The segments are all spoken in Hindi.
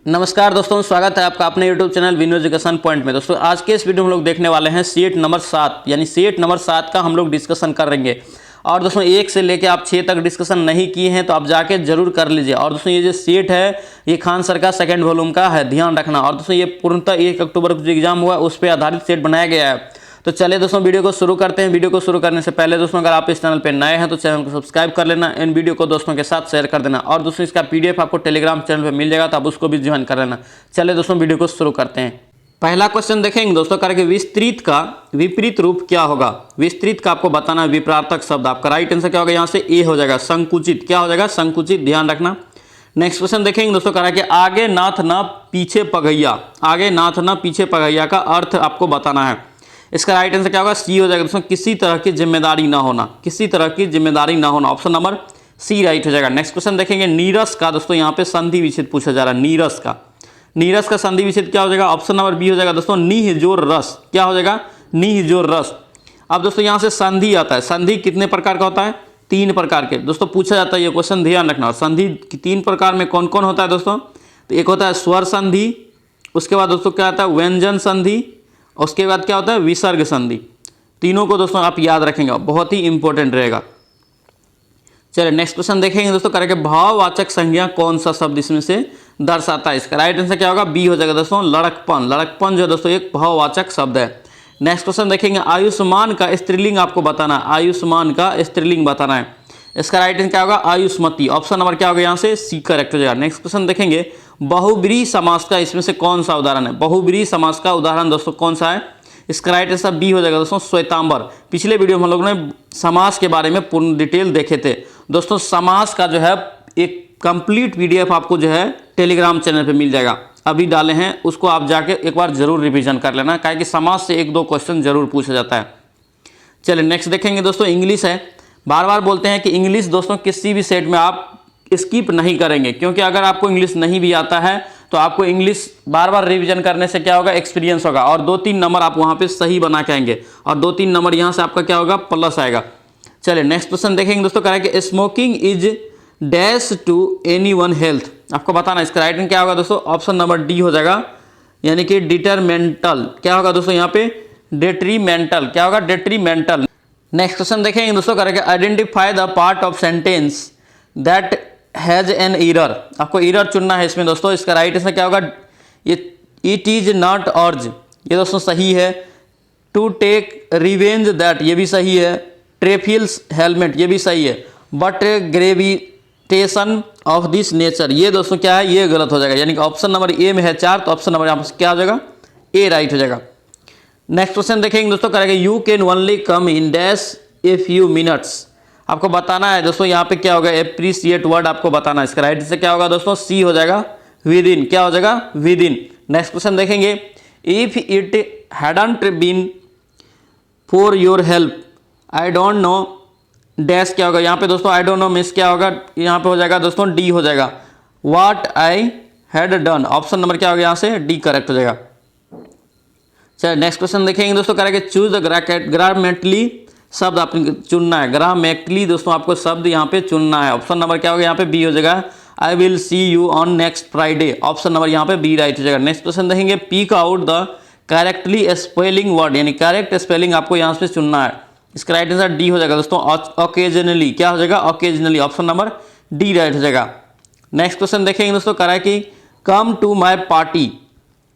नमस्कार दोस्तों, स्वागत है आपका अपने YouTube चैनल विनो एजुकेशन पॉइंट में। दोस्तों आज के इस वीडियो में हम लोग देखने वाले हैं सीएट नंबर 7 यानी सीएट नंबर 7 का हम लोग डिस्कशन करेंगे। और दोस्तों 1 से लेकर आप 6 तक डिस्कशन नहीं किए हैं तो आप जाके जरूर कर लीजिए। और दोस्तों ये जो सीएट है ये खान सर का सेकंड वॉल्यूम का है, ध्यान रखना। और दोस्तों ये पूर्णतः 1 अक्टूबर को जो एग्जाम हुआ उस पर आधारित सेट बनाया गया है। तो चलिए दोस्तों वीडियो को शुरू करते हैं। वीडियो को शुरू करने से पहले दोस्तों अगर आप इस चैनल पर नए हैं तो चैनल को सब्सक्राइब कर लेना, इन वीडियो को दोस्तों के साथ शेयर कर देना। और दोस्तों इसका पीडीएफ आपको टेलीग्राम चैनल पर मिल जाएगा तो आप उसको भी ज्वाइन कर लेना। चलिए दोस्तों वीडियो को शुरू करते हैं। पहला क्वेश्चन देखेंगे दोस्तों, करके विस्तृत का विपरीत रूप क्या होगा। विस्तृत का आपको बताना है विपरार्थक शब्द। आपका राइट आंसर क्या होगा, यहाँ से ए हो जाएगा, संकुचित। क्या हो जाएगा, संकुचित, ध्यान रखना। नेक्स्ट क्वेश्चन देखेंगे दोस्तों, करा के आगे नाथ न पीछे पगैया। आगे नाथ न पीछे पगैया का अर्थ आपको बताना है। इसका राइट आंसर क्या होगा, सी हो जाएगा दोस्तों, किसी तरह की जिम्मेदारी ना होना। किसी तरह की जिम्मेदारी ना होना, ऑप्शन नंबर सी राइट हो जाएगा। नेक्स्ट क्वेश्चन देखेंगे नीरस का। दोस्तों यहाँ पे संधि विच्छेद पूछा जा रहा है। नीरस का संधि विच्छेद क्या हो जाएगा, ऑप्शन नंबर बी हो जाएगा दोस्तों, निह जोर रस। क्या हो जाएगा, निह जोर रस। अब दोस्तों यहाँ से संधि आता है। संधि कितने प्रकार का होता है, 3 प्रकार के दोस्तों पूछा जाता है, ये क्वेश्चन ध्यान रखना। और संधि 3 प्रकार में कौन कौन होता है दोस्तों, तो एक होता है स्वर संधि, उसके बाद दोस्तों क्या आता है व्यंजन संधि, उसके बाद क्या होता है विसर्ग संधि। तीनों को दोस्तों आप याद रखेंगे, बहुत ही इंपॉर्टेंट रहेगा। चलिए नेक्स्ट क्वेश्चन देखेंगे दोस्तों, करके भाववाचक संज्ञा कौन सा शब्द इसमें से दर्शाता है। इसका राइट आंसर क्या होगा, बी हो जाएगा दोस्तों, लड़कपन। लड़कपन जो है दोस्तों एक भाववाचक शब्द है। नेक्स्ट क्वेश्चन देखेंगे, आयुष्मान का स्त्रीलिंग आपको बताना है। आयुष्मान का स्त्रीलिंग बताना है। इसका राइट आंसर क्या होगा, आयुष्मती। ऑप्शन नंबर क्या होगा, यहाँ से सी करेक्ट हो जाएगा। नेक्स्ट क्वेश्चन देखेंगे, बहुब्रीहि समास का इसमें से कौन सा उदाहरण है। बहुब्रीहि समास का उदाहरण दोस्तों कौन सा है, इसका राइट आंसर बी हो जाएगा दोस्तों, श्वेतांबर। पिछले वीडियो में हम लोगों ने समास के बारे में पूर्ण डिटेल देखे थे दोस्तों। समास का जो है एक कंप्लीट पीडीएफ आपको जो है टेलीग्राम चैनल पे मिल जाएगा, अभी डाले हैं, उसको आप जाके एक बार जरूर रिवीजन कर लेना, काहे कि समास से 1-2 क्वेश्चन जरूर पूछा जाता है। चलिए नेक्स्ट देखेंगे दोस्तों, इंग्लिश है। बार बार बोलते हैं कि इंग्लिश दोस्तों किसी भी सेट में आप स्किप नहीं करेंगे, क्योंकि अगर आपको इंग्लिश नहीं भी आता है तो आपको इंग्लिश बार बार रिवीजन करने से क्या होगा, एक्सपीरियंस होगा। और 2-3 नंबर आप वहाँ पे सही बना के आएंगे, और 2-3 नंबर यहाँ से आपका क्या होगा, प्लस आएगा। चलिए नेक्स्ट क्वेश्चन देखेंगे दोस्तों, करेंगे smoking is dash to anyone health. आपको बताना इसका राइट आंसर क्या होगा दोस्तों, ऑप्शन नंबर डी हो जाएगा, यानी कि डिटरमेंटल। क्या होगा दोस्तों यहाँ पे, डेट्रीमेंटल। क्या होगा, डेट्रीमेंटल। नेक्स्ट क्वेश्चन देखेंगे दोस्तों, करेंगे identify the part of sentence that has an error. आपको एरर चुनना है इसमें दोस्तों। इसका राइट आंसर क्या होगा, इट इज नॉट अर्ज, ये दोस्तों सही है। टू टेक रिवेंज दैट, ये भी सही है। ट्रेफिल्स हेलमेट, ये भी सही है। But gravitation of this nature, ये दोस्तों क्या है, ये गलत हो जाएगा। यानी कि ऑप्शन नंबर ए में है 4, तो ऑप्शन नंबर यहाँ पर क्या हो जाएगा, ए राइट हो जाएगा। नेक्स्ट क्वेश्चन देखेंगे दोस्तों, करेंगे you can only come in dash a few minutes. आपको बताना है दोस्तों यहाँ पे क्या होगा, एप्रिसिएट वर्ड आपको बताना है। इसका राइट से क्या होगा दोस्तों, सी हो जाएगा, विद इन। क्या हो जाएगा, विद इन। नेक्स्ट क्वेश्चन देखेंगे, if it hadn't been for your help I don't know dash. क्या होगा यहाँ पे दोस्तों, आई डोंट नो मिस क्या होगा, यहाँ पे हो जाएगा दोस्तों डी हो जाएगा, what I had done. Option number क्या होगा, यहाँ से डी करेक्ट हो जाएगा। चलिए नेक्स्ट क्वेश्चन देखेंगे दोस्तों, करेंगे चूज द ग्रामेटिकली शब्द आपने चुनना है। ग्रामेटिकली दोस्तों आपको शब्द यहाँ पे चुनना है। ऑप्शन नंबर क्या होगा, यहाँ पे बी हो जाएगा, I will see you on next Friday. Option number यहाँ पे बी राइट हो जाएगा। नेक्स्ट क्वेश्चन देखेंगे, peak out the correctly spelling word, यानी करेक्ट स्पेलिंग आपको यहाँ पे चुनना है। इसका राइट आंसर डी हो जाएगा दोस्तों, ओकेजनली। क्या हो जाएगा, occasionally. Option number D right हो जाएगा। नेक्स्ट क्वेश्चन देखेंगे दोस्तों, करा कि come to my party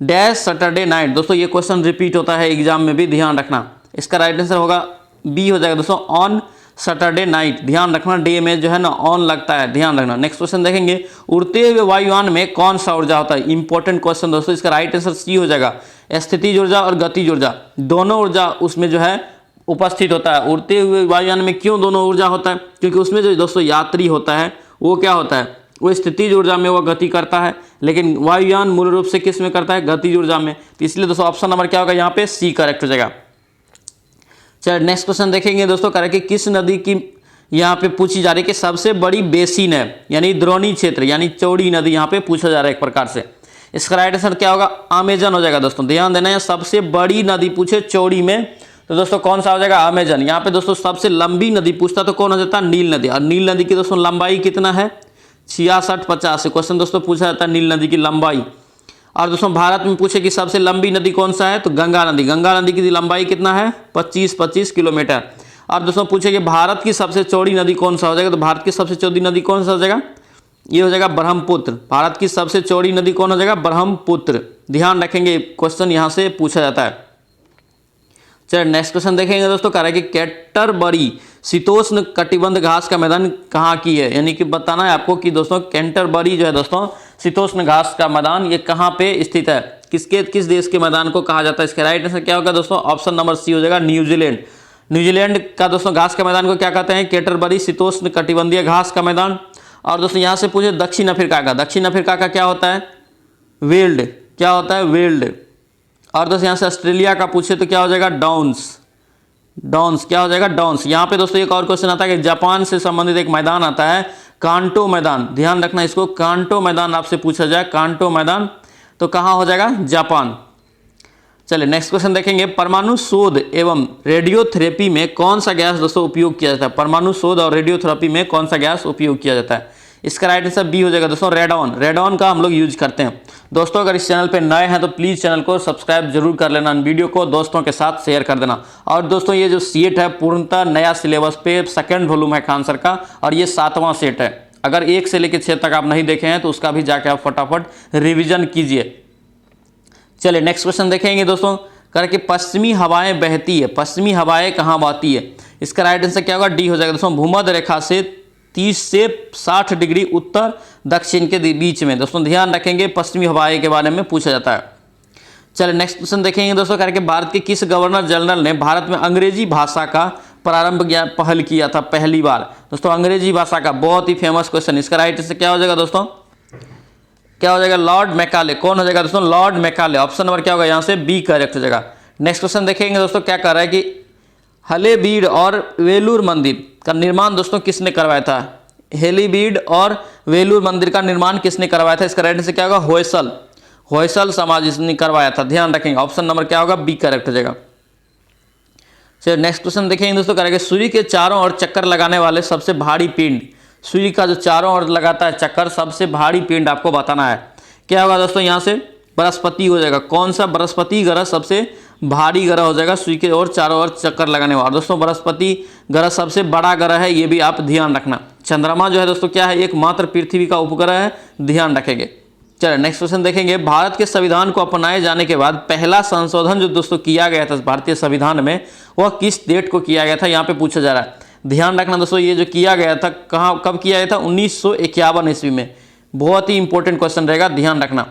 dash Saturday night. दोस्तों ये क्वेश्चन रिपीट होता है एग्जाम में भी, ध्यान रखना। इसका राइट आंसर होगा बी हो जाएगा दोस्तों, ऑन सैटरडे नाइट। ध्यान रखना, डे में जो है ना ऑन लगता है, ध्यान रखना। नेक्स्ट क्वेश्चन देखेंगे, उड़ते हुए वायुयान में कौन सा ऊर्जा होता है। इंपॉर्टेंट क्वेश्चन दोस्तों, इसका राइट आंसर सी हो जाएगा, स्थितिज ऊर्जा और गतिज ऊर्जा, दोनों ऊर्जा उसमें जो है उपस्थित होता है। उड़ते हुए वायुयान में क्यों दोनों ऊर्जा होता है, क्योंकि उसमें जो दोस्तों यात्री होता है वो क्या होता है, वो स्थितिज ऊर्जा में वो गति करता है, लेकिन वायुयान मूल रूप से किस में करता है, गतिज ऊर्जा में। तो इसलिए दोस्तों ऑप्शन नंबर क्या होगा, यहाँ पे सी करेक्ट हो जाएगा। चलिए नेक्स्ट क्वेश्चन देखेंगे दोस्तों, करेंगे किस नदी की यहाँ पे पूछी जा रही है कि सबसे बड़ी बेसिन है, यानी द्रोणी क्षेत्र, यानी चौड़ी नदी यहाँ पे पूछा जा रहा है एक प्रकार से। इसका राइट आंसर क्या होगा, अमेजन हो जाएगा दोस्तों। ध्यान देना है, सबसे बड़ी नदी पूछे चौड़ी में तो दोस्तों कौन सा हो जाएगा, अमेजन। यहाँ पे दोस्तों सबसे लंबी नदी पूछता तो कौन हो जाता है, नील नदी। और नील नदी की दोस्तों लंबाई कितना है, 66-50 से क्वेश्चन दोस्तों पूछा जाता है नील नदी की लंबाई। और दोस्तों भारत में पूछे कि सबसे लंबी नदी कौन सा है, तो गंगा नदी। गंगा नदी की लंबाई कितना है, 25 किलोमीटर। और दोस्तों पूछे कि भारत की सबसे चौड़ी नदी कौन सा हो जाएगा, तो भारत की सबसे चौड़ी नदी कौन सा हो जाएगा, ये हो जाएगा ब्रह्मपुत्र। भारत की सबसे चौड़ी नदी कौन हो जाएगा, ब्रह्मपुत्र। ध्यान रखेंगे, क्वेश्चन यहाँ से पूछा जाता है। चलिए नेक्स्ट क्वेश्चन देखेंगे दोस्तों, कह रहा है कि कैंटरबरी शीतोष्ण कटिबंध घास का मैदान कहाँ की है, यानी कि बताना है आपको कि दोस्तों कैंटरबरी जो है दोस्तों शीतोष्ण घास का मैदान ये कहाँ पे स्थित है, किस देश के मैदान को कहा जाता है। इसका राइट आंसर क्या होगा दोस्तों, ऑप्शन नंबर सी हो जाएगा, न्यूजीलैंड। न्यूजीलैंड का दोस्तों घास का मैदान को क्या कहते हैं, कैंटरबरी शीतोष्ण कटिबंधीय घास का मैदान। और दोस्तों यहाँ से पूछे दक्षिण अफ्रीका का, दक्षिण अफ्रीका का क्या होता है, वेल्ड। क्या होता है, वेल्ड। और दोस्तों यहाँ से ऑस्ट्रेलिया का पूछे तो क्या हो जाएगा, डाउन्स। डाउन्स क्या हो जाएगा, डाउन्स। यहाँ पे दोस्तों एक और क्वेश्चन आता है कि जापान से संबंधित एक मैदान आता है, कांटो मैदान। ध्यान रखना इसको, कांटो मैदान आपसे पूछा जाए, कांटो मैदान तो कहाँ हो जाएगा, जापान। चलिए नेक्स्ट क्वेश्चन देखेंगे, परमाणु शोध एवं रेडियोथेरेपी में कौन सा गैस दोस्तों उपयोग किया जाता है। परमाणु शोध और रेडियोथेरेपी में कौन सा गैस उपयोग किया जाता है। इसका राइट आंसर बी हो जाएगा दोस्तों, रेडॉन। रेडॉन का हम लोग यूज करते हैं। दोस्तों अगर इस चैनल पे नए हैं तो प्लीज़ चैनल को सब्सक्राइब जरूर कर लेना, वीडियो को दोस्तों के साथ शेयर कर देना। और दोस्तों ये जो सेट है पूर्णतः नया सिलेबस पे सेकंड वॉल्यूम है आंसर का, और ये 7वां सेट है। अगर 1 से लेकर 6 तक आप नहीं देखे हैं तो उसका भी जाके आप फटाफट रिविजन कीजिए। चलिए नेक्स्ट क्वेश्चन देखेंगे दोस्तों, करके पश्चिमी हवाएं बहती है, पश्चिमी हवाएं कहाँ बहती है। इसका राइट आंसर क्या होगा, डी हो जाएगा दोस्तों, भूमध्य रेखा से 30 से 60 डिग्री उत्तर दक्षिण के बीच में। दोस्तों ध्यान रखेंगे, पश्चिमी हवाएं के बारे में पूछा जाता है। चलिए नेक्स्ट क्वेश्चन देखेंगे दोस्तों, करके भारत के किस गवर्नर जनरल ने भारत में अंग्रेजी भाषा का प्रारंभ पहल किया था पहली बार। दोस्तों अंग्रेजी भाषा का बहुत ही फेमस क्वेश्चन, इसका राइट आंसर क्या हो जाएगा दोस्तों, क्या हो जाएगा, लॉर्ड मैकाले। कौन हो जाएगा दोस्तों, लॉर्ड मैकाले। ऑप्शन नंबर क्या होगा यहाँ से, बी करेक्ट हो जाएगा। नेक्स्ट क्वेश्चन देखेंगे दोस्तों, क्या कर रहा है कि हलेबीड और वेलूर मंदिर का निर्माण दोस्तों किसने करवाया था। हेलीबीड और वेलूर मंदिर का निर्माण किसने करवाया था। इसका राइट आंसर क्या होगा, होयसल। होयसल समाज इसने करवाया था। ध्यान रखेंगे, ऑप्शन नंबर क्या होगा, बी करेक्ट हो जाएगा। चलिए नेक्स्ट क्वेश्चन देखेंगे दोस्तों, करेंगे सूर्य के चारों ओर चक्कर लगाने वाले सबसे भारी पिंड। सूर्य का जो चारों ओर लगाता है चक्कर, सबसे भारी पिंड आपको बताना है। क्या होगा दोस्तों, यहाँ से बृहस्पति हो जाएगा। कौन सा, बृहस्पति ग्रह सबसे भारी ग्रह हो जाएगा, सूर्य के ओर चारों ओर चक्कर लगाने वाला। दोस्तों बृहस्पति ग्रह सबसे बड़ा ग्रह है, ये भी आप ध्यान रखना। चंद्रमा जो है दोस्तों क्या है, एकमात्र पृथ्वी का उपग्रह है, ध्यान रखेंगे। चलिए नेक्स्ट क्वेश्चन देखेंगे, भारत के संविधान को अपनाए जाने के बाद पहला संशोधन जो दोस्तों किया गया था भारतीय संविधान में, वह किस डेट को किया गया था, यहाँ पे पूछा जा रहा है। ध्यान रखना दोस्तों, ये जो किया गया था कहाँ, कब किया गया था, 1951 ईस्वी में। बहुत ही इंपॉर्टेंट क्वेश्चन रहेगा, ध्यान रखना।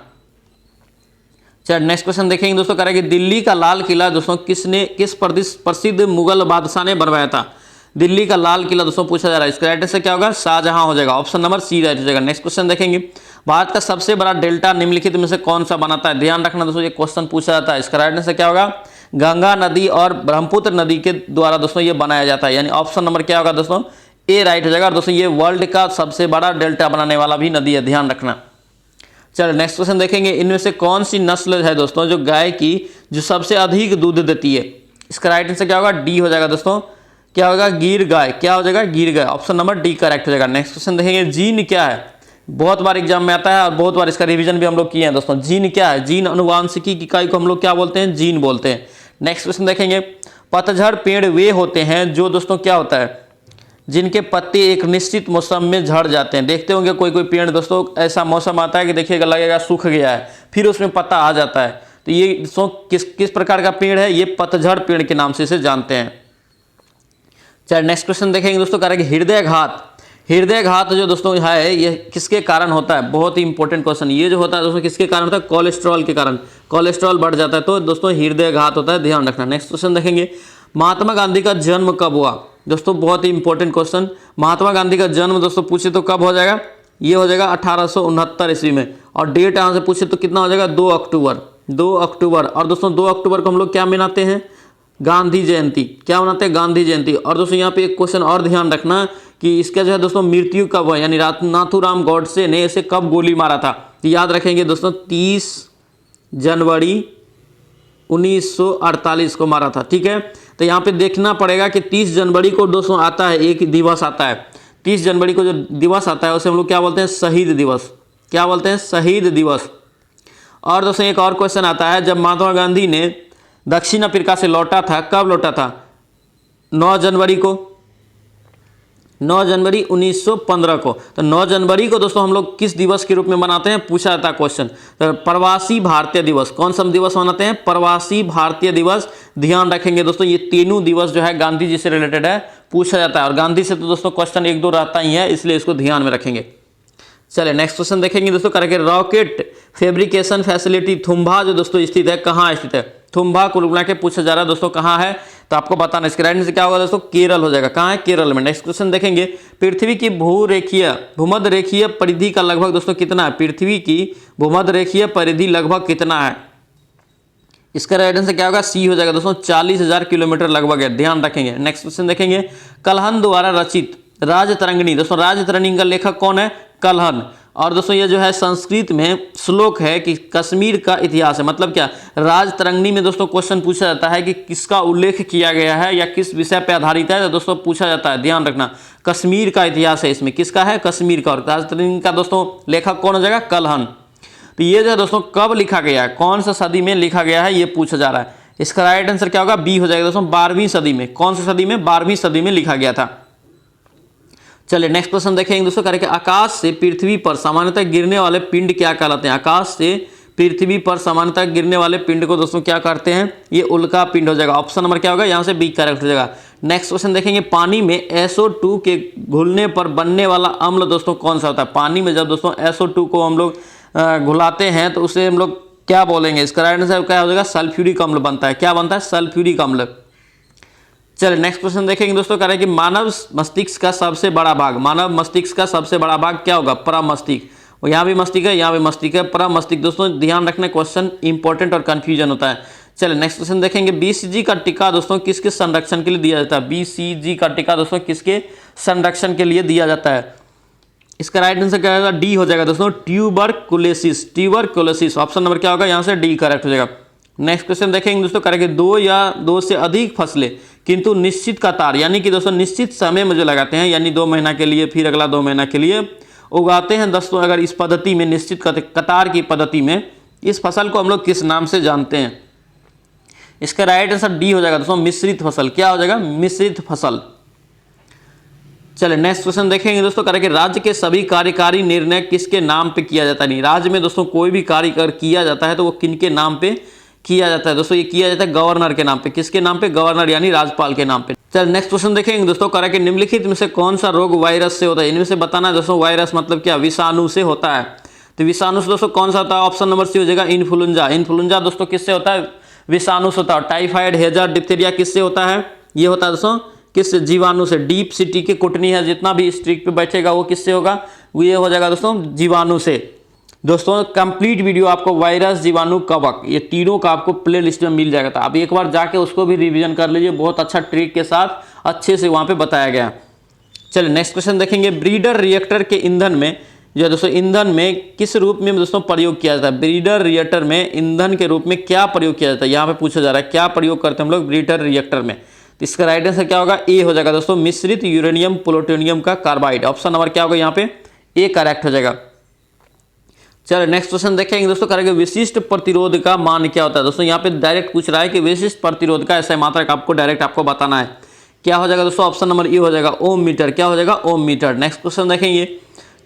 चलिए नेक्स्ट क्वेश्चन देखेंगे दोस्तों, कह रहा है कि दिल्ली का लाल किला दोस्तों किस प्रसिद्ध मुगल बादशाह ने बनवाया था। दिल्ली का लाल किला दोस्तों पूछा जा रहा है, इसका राइट आंसर क्या होगा, शाहजहां हो जाएगा। ऑप्शन नंबर सी राइट हो जाएगा। नेक्स्ट क्वेश्चन देखेंगे, भारत का सबसे बड़ा डेल्टा निम्नलिखित में से कौन सा बनाता है। ध्यान रखना दोस्तों, ये क्वेश्चन पूछा जाता है। इसका राइट आंसर क्या होगा, गंगा नदी और ब्रह्मपुत्र नदी के द्वारा दोस्तों ये बनाया जाता है, यानी ऑप्शन नंबर क्या होगा दोस्तों, ए राइट हो जाएगा। दोस्तों ये वर्ल्ड का सबसे बड़ा डेल्टा बनाने वाला भी नदी है, ध्यान रखना। चलो नेक्स्ट क्वेश्चन देखेंगे, इनमें से कौन सी नस्ल है दोस्तों जो गाय की जो सबसे अधिक दूध देती है। इसका राइट आंसर क्या होगा, डी हो जाएगा दोस्तों, क्या होगा, गिर गाय। क्या हो जाएगा, गिर गाय। ऑप्शन नंबर डी करेक्ट हो जाएगा। नेक्स्ट क्वेश्चन देखेंगे, जीन क्या है। बहुत बार एग्जाम में आता है और बहुत बार इसका रिवीजन भी हम लोग किए हैं दोस्तों। जीन क्या है, जीन अनुवांशिकी की इकाई को हम लोग क्या बोलते हैं, जीन बोलते हैं। नेक्स्ट क्वेश्चन देखेंगे, पतझड़ पेड़ वे होते हैं जो दोस्तों क्या होता है, जिनके पत्ते एक निश्चित मौसम में झड़ जाते हैं। देखते होंगे कोई कोई पेड़ दोस्तों ऐसा मौसम आता है कि देखिएगा लगेगा सूख गया है, फिर उसमें पत्ता आ जाता है। तो ये दोस्तों किस प्रकार का पेड़ है, ये पतझड़ पेड़ के नाम से इसे जानते हैं। चलिए नेक्स्ट क्वेश्चन देखेंगे दोस्तों, कह रहे हैं हृदय घात। हृदय घात जो दोस्तों है ये किसके कारण होता है, बहुत ही इंपॉर्टेंट क्वेश्चन। ये जो होता है दोस्तों किसके कारण होता है, कोलेस्ट्रॉल के कारण। कोलेस्ट्रॉल बढ़ जाता है तो दोस्तों हृदय घात होता है, ध्यान रखना। नेक्स्ट क्वेश्चन देखेंगे, महात्मा गांधी का जन्म कब हुआ। दोस्तों बहुत ही इंपॉर्टेंट क्वेश्चन, महात्मा गांधी का जन्म दोस्तों पूछे तो कब हो जाएगा, ये हो जाएगा 1869 ईस्वी में। और डेट यहाँ से पूछे तो कितना हो जाएगा, 2 अक्टूबर। 2 अक्टूबर। और दोस्तों 2 अक्टूबर को हम लोग क्या मनाते हैं, गांधी जयंती। क्या मनाते हैं, गांधी जयंती। और दोस्तों यहाँ पे एक क्वेश्चन और ध्यान रखना कि इसका जो है दोस्तों मृत्यु कब हुआ, यानी नाथूराम गॉडसे ने इसे कब गोली मारा था। तो याद रखेंगे दोस्तों 30 जनवरी 1948 को मारा था, ठीक है। तो यहाँ पे देखना पड़ेगा कि 30 जनवरी को दोस्तों आता है एक दिवस आता है। 30 जनवरी को जो दिवस आता है उसे हम लोग क्या बोलते हैं, शहीद दिवस। क्या बोलते हैं, शहीद दिवस। और दोस्तों एक और क्वेश्चन आता है, जब महात्मा गांधी ने दक्षिण अफ्रीका से लौटा था, कब लौटा था? 9 जनवरी को, 9 जनवरी 1915 को। तो 9 जनवरी को दोस्तों हम लोग किस दिवस के रूप में मनाते हैं, पूछा जाता है क्वेश्चन। तो प्रवासी भारतीय दिवस, कौन सा दिवस मनाते हैं? प्रवासी भारतीय दिवस। ध्यान रखेंगे दोस्तों ये तीनों दिवस जो है गांधी जी से रिलेटेड है, पूछा जाता है। और गांधी से तो दोस्तों क्वेश्चन 1-2 रहता ही है, इसलिए इसको ध्यान में रखेंगे। चलिए नेक्स्ट क्वेश्चन देखेंगे दोस्तों, करेंगे रॉकेट फैब्रिकेशन फैसिलिटी थुम्बा जो दोस्तों स्थित है, कहाँ स्थित है? थुम्बा कुल मिला के पूछा जा रहा है दोस्तों कहाँ है, तो आपको बताना। इसके राइट आंसर क्या होगा दोस्तों? केरल हो जाएगा। कहाँ है? केरल में। नेक्स्ट क्वेश्चन देखेंगे, पृथ्वी की भूमध्य रेखीय परिधि का लगभग दोस्तों कितना है? पृथ्वी की भूमध्य रेखीय परिधि लगभग कितना है? इसका राइट आंसर क्या होगा? सी हो जाएगा दोस्तों, 40,000 किलोमीटर लगभग है, ध्यान रखेंगे। नेक्स्ट क्वेश्चन देखेंगे, कल्हन द्वारा रचित राजतरंगिणी, दोस्तों राजतरंगिणी का लेखक कौन है? कल्हन। और दोस्तों ये जो है संस्कृत में श्लोक है कि कश्मीर का इतिहास है, मतलब क्या? राजतरंगिणी में दोस्तों क्वेश्चन पूछा जाता है कि किसका उल्लेख किया गया है या किस विषय पर आधारित है, तो दोस्तों पूछा जाता है, ध्यान रखना। कश्मीर का इतिहास है इसमें, किसका है? कश्मीर का। और राजतरंगिणी का दोस्तों लेखक कौन हो जाएगा? कल्हन। तो ये जो है दोस्तों कब लिखा गया है, कौन सा सदी में लिखा गया है, ये पूछा जा रहा है। इसका राइट आंसर क्या होगा? बी हो जाएगा दोस्तों, 12वीं सदी में। कौन सी सदी में? 12वीं सदी में लिखा गया था। चलिए नेक्स्ट क्वेश्चन देखेंगे दोस्तों, करेंगे आकाश से पृथ्वी पर सामान्यतः गिरने वाले पिंड क्या कहलाते हैं? आकाश से पृथ्वी पर सामान्यतः गिरने वाले पिंड को दोस्तों क्या करते हैं? ये उल्का पिंड हो जाएगा। ऑप्शन नंबर क्या होगा? यहाँ से बी करेक्ट हो जाएगा। नेक्स्ट क्वेश्चन देखेंगे, पानी में SO2 के घुलने पर बनने वाला अम्ल दोस्तों कौन सा होता है? पानी में जब दोस्तों SO2 को हम लोग घुलाते हैं तो उसे हम लोग क्या बोलेंगे? इसका राइट आंसर क्या हो जाएगा? सल्फ्यूरिक अम्ल बनता है। क्या बनता है? सल्फ्यूरिक अम्ल। चलिए नेक्स्ट क्वेश्चन देखेंगे दोस्तों, कह रहे हैं कि मानव मस्तिष्क का सबसे बड़ा भाग, मानव मस्तिष्क का सबसे बड़ा भाग क्या होगा? प्रमस्तिष्क। और यहाँ भी मस्तिष्क है, यहाँ भी मस्तिष्क है, प्रमस्तिष्क। दोस्तों ध्यान रखना, क्वेश्चन इंपॉर्टेंट और कंफ्यूजन होता है। चलिए नेक्स्ट क्वेश्चन देखेंगे, BCG का टीका दोस्तों किसके संरक्षण के लिए दिया जाता है? BCG का टीका दोस्तों किसके संरक्षण के लिए दिया जाता है? इसका राइट आंसर क्या होगा? डी हो जाएगा दोस्तों, ट्यूबरकुलोसिस। ट्यूबरकुलोसिस ऑप्शन नंबर क्या होगा? यहाँ से डी करेक्ट हो जाएगा। नेक्स्ट क्वेश्चन देखेंगे दोस्तों, करेंगे 2 या 2 से अधिक फसलें किंतु निश्चित कतार, यानी कि दोस्तों निश्चित समय में जो लगाते हैं, यानी 2 महीना के लिए फिर अगला 2 महीना के लिए उगाते हैं दोस्तों, अगर इस पद्धति में निश्चित कतार की पद्धति में, इस फसल को हम लोग किस नाम से जानते हैं? इसका राइट आंसर डी हो जाएगा दोस्तों, मिश्रित फसल। क्या हो जाएगा? मिश्रित फसल। चलिए नेक्स्ट क्वेश्चन देखेंगे दोस्तों, करेंगे राज्य के सभी कार्यकारी निर्णय किसके नाम पे किया जाता है? नहीं, राज्य में दोस्तों कोई भी कार्य कर किया जाता है तो वो किनके नाम पे किया जाता है? दोस्तों ये किया जाता है गवर्नर के नाम पे। किसके नाम पे? गवर्नर यानी राज्यपाल के नाम पे। चलिए नेक्स्ट क्वेश्चन देखेंगे दोस्तों, करें कि निम्नलिखित में से कौन सा रोग वायरस से होता है? इनमें से बताना है दोस्तों, वायरस मतलब क्या? विषाणु से होता है। तो विषाणु से दोस्तों कौन सा होता है? ऑप्शन नंबर सी हो जाएगा, इन्फ्लुएंजा। इन्फ्लुएंजा दोस्तों किससे होता है? विषाणु से होता है। टाइफाइड, हैजा, डिप्थीरिया किससे होता है? ये होता है दोस्तों किस? जीवाणु से। डीप सिटी के कुटनी है, जितना भी स्ट्रिक पे बैठेगा वो किससे होगा? वो ये हो जाएगा दोस्तों, जीवाणु से। दोस्तों कंप्लीट वीडियो आपको वायरस, जीवाणु, कवक, ये तीनों का आपको प्ले लिस्ट में मिल जाएगा। तो आप एक बार जाके उसको भी रिवीजन कर लीजिए, बहुत अच्छा ट्रिक के साथ अच्छे से वहाँ पे बताया गया। चलिए नेक्स्ट क्वेश्चन देखेंगे, ब्रीडर रिएक्टर के ईंधन में जो दोस्तों ईंधन में किस रूप में दोस्तों प्रयोग किया जाता है? ब्रीडर रिएक्टर में ईंधन के रूप में क्या प्रयोग किया जाता है? यहाँ पे पूछा जा रहा है क्या प्रयोग करते हैं हम लोग ब्रीडर रिएक्टर में। तो इसका राइट आंसर क्या होगा? ए हो जाएगा दोस्तों, मिश्रित यूरेनियम प्लूटोनियम का कार्बाइड। ऑप्शन नंबर क्या होगा? यहाँ पे ए करेक्ट हो जाएगा। चलिए नेक्स्ट क्वेश्चन देखेंगे दोस्तों, करेंगे विशिष्ट प्रतिरोध का मान क्या होता है? दोस्तों यहाँ पे डायरेक्ट पूछ रहा है कि विशिष्ट प्रतिरोध का ऐसा मात्रक आपको डायरेक्ट आपको बताना है। क्या हो जाएगा दोस्तों? ऑप्शन नंबर ए हो जाएगा, ओम मीटर। क्या हो जाएगा? ओम मीटर। नेक्स्ट क्वेश्चन देखेंगे,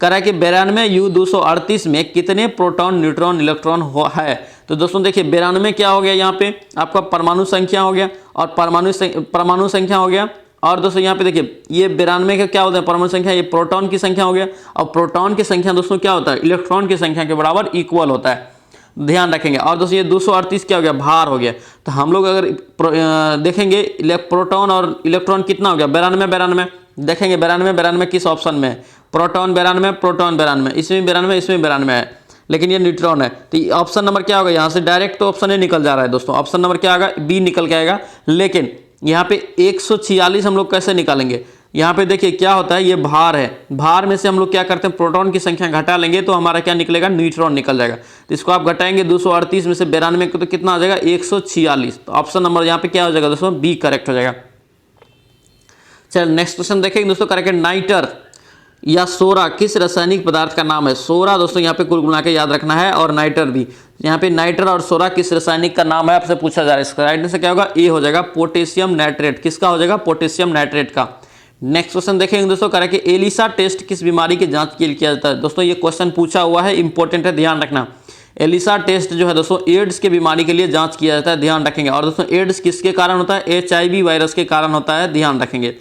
करा कि 92 U238 में कितने प्रोटॉन, न्यूट्रॉन, इलेक्ट्रॉन है? तो दोस्तों देखिए 92 क्या हो गया? यहाँ पे आपका परमाणु संख्या हो गया, और परमाणु संख्या हो गया। और दोस्तों यहाँ पे देखिए ये 92 का क्या होता है? परमाणु संख्या, ये प्रोटॉन की संख्या हो गया। और प्रोटॉन की संख्या दोस्तों क्या होता है? इलेक्ट्रॉन की संख्या के बराबर इक्वल होता है, ध्यान रखेंगे। और दोस्तों ये 238 क्या हो गया? भार हो गया। तो हम लोग अगर देखेंगे प्रोटॉन और इलेक्ट्रॉन कितना हो गया? 92 देखेंगे 92 किस ऑप्शन में है? प्रोटॉन 92, प्रोटॉन 92, इसमें 92, इसमें 92 है, लेकिन ये न्यूट्रॉन है। तो ऑप्शन नंबर क्या होगा? यहाँ से डायरेक्ट तो ऑप्शन ए निकल जा रहा है दोस्तों, ऑप्शन नंबर क्या आएगा? बी निकल के आएगा। लेकिन यहाँ पे 146 हम लोग कैसे निकालेंगे? यहाँ पे देखिए क्या होता है, ये भार है, भार में से हम लोग क्या करते हैं? प्रोटॉन की संख्या घटा लेंगे तो हमारा क्या निकलेगा? न्यूट्रॉन निकल जाएगा। तो इसको आप घटाएंगे 238 में से 92 को, तो कितना आ जाएगा? 146। तो ऑप्शन नंबर यहाँ पे क्या हो जाएगा दोस्तों? बी करेक्ट हो जाएगा। चलिए नेक्स्ट क्वेश्चन देखेंगे दोस्तों, करेक्ट नाइटर या सोरा किस रासायनिक पदार्थ का नाम है? सोरा दोस्तों यहाँ पे कुल मिला के याद रखना है, और नाइटर भी। यहाँ पे नाइट्रा और सोरा किस रासायनिक का नाम है आपसे पूछा जा रहा है। इसका राइट आंसर क्या होगा, ए हो जाएगा पोटेशियम नाइट्रेट। किसका हो जाएगा, पोटेशियम नाइट्रेट का। नेक्स्ट क्वेश्चन देखेंगे दोस्तों, कह रहा है कि एलिसा टेस्ट किस बीमारी की जांच के लिए किया जाता है। दोस्तों ये क्वेश्चन पूछा हुआ है, इंपॉर्टेंट है, ध्यान रखना। एलिसा टेस्ट जो है दोस्तों एड्स के बीमारी के लिए जांच किया जाता है, ध्यान रखेंगे। और दोस्तों एड्स किसके कारण होता है, HIV वायरस के कारण होता है, ध्यान रखेंगे।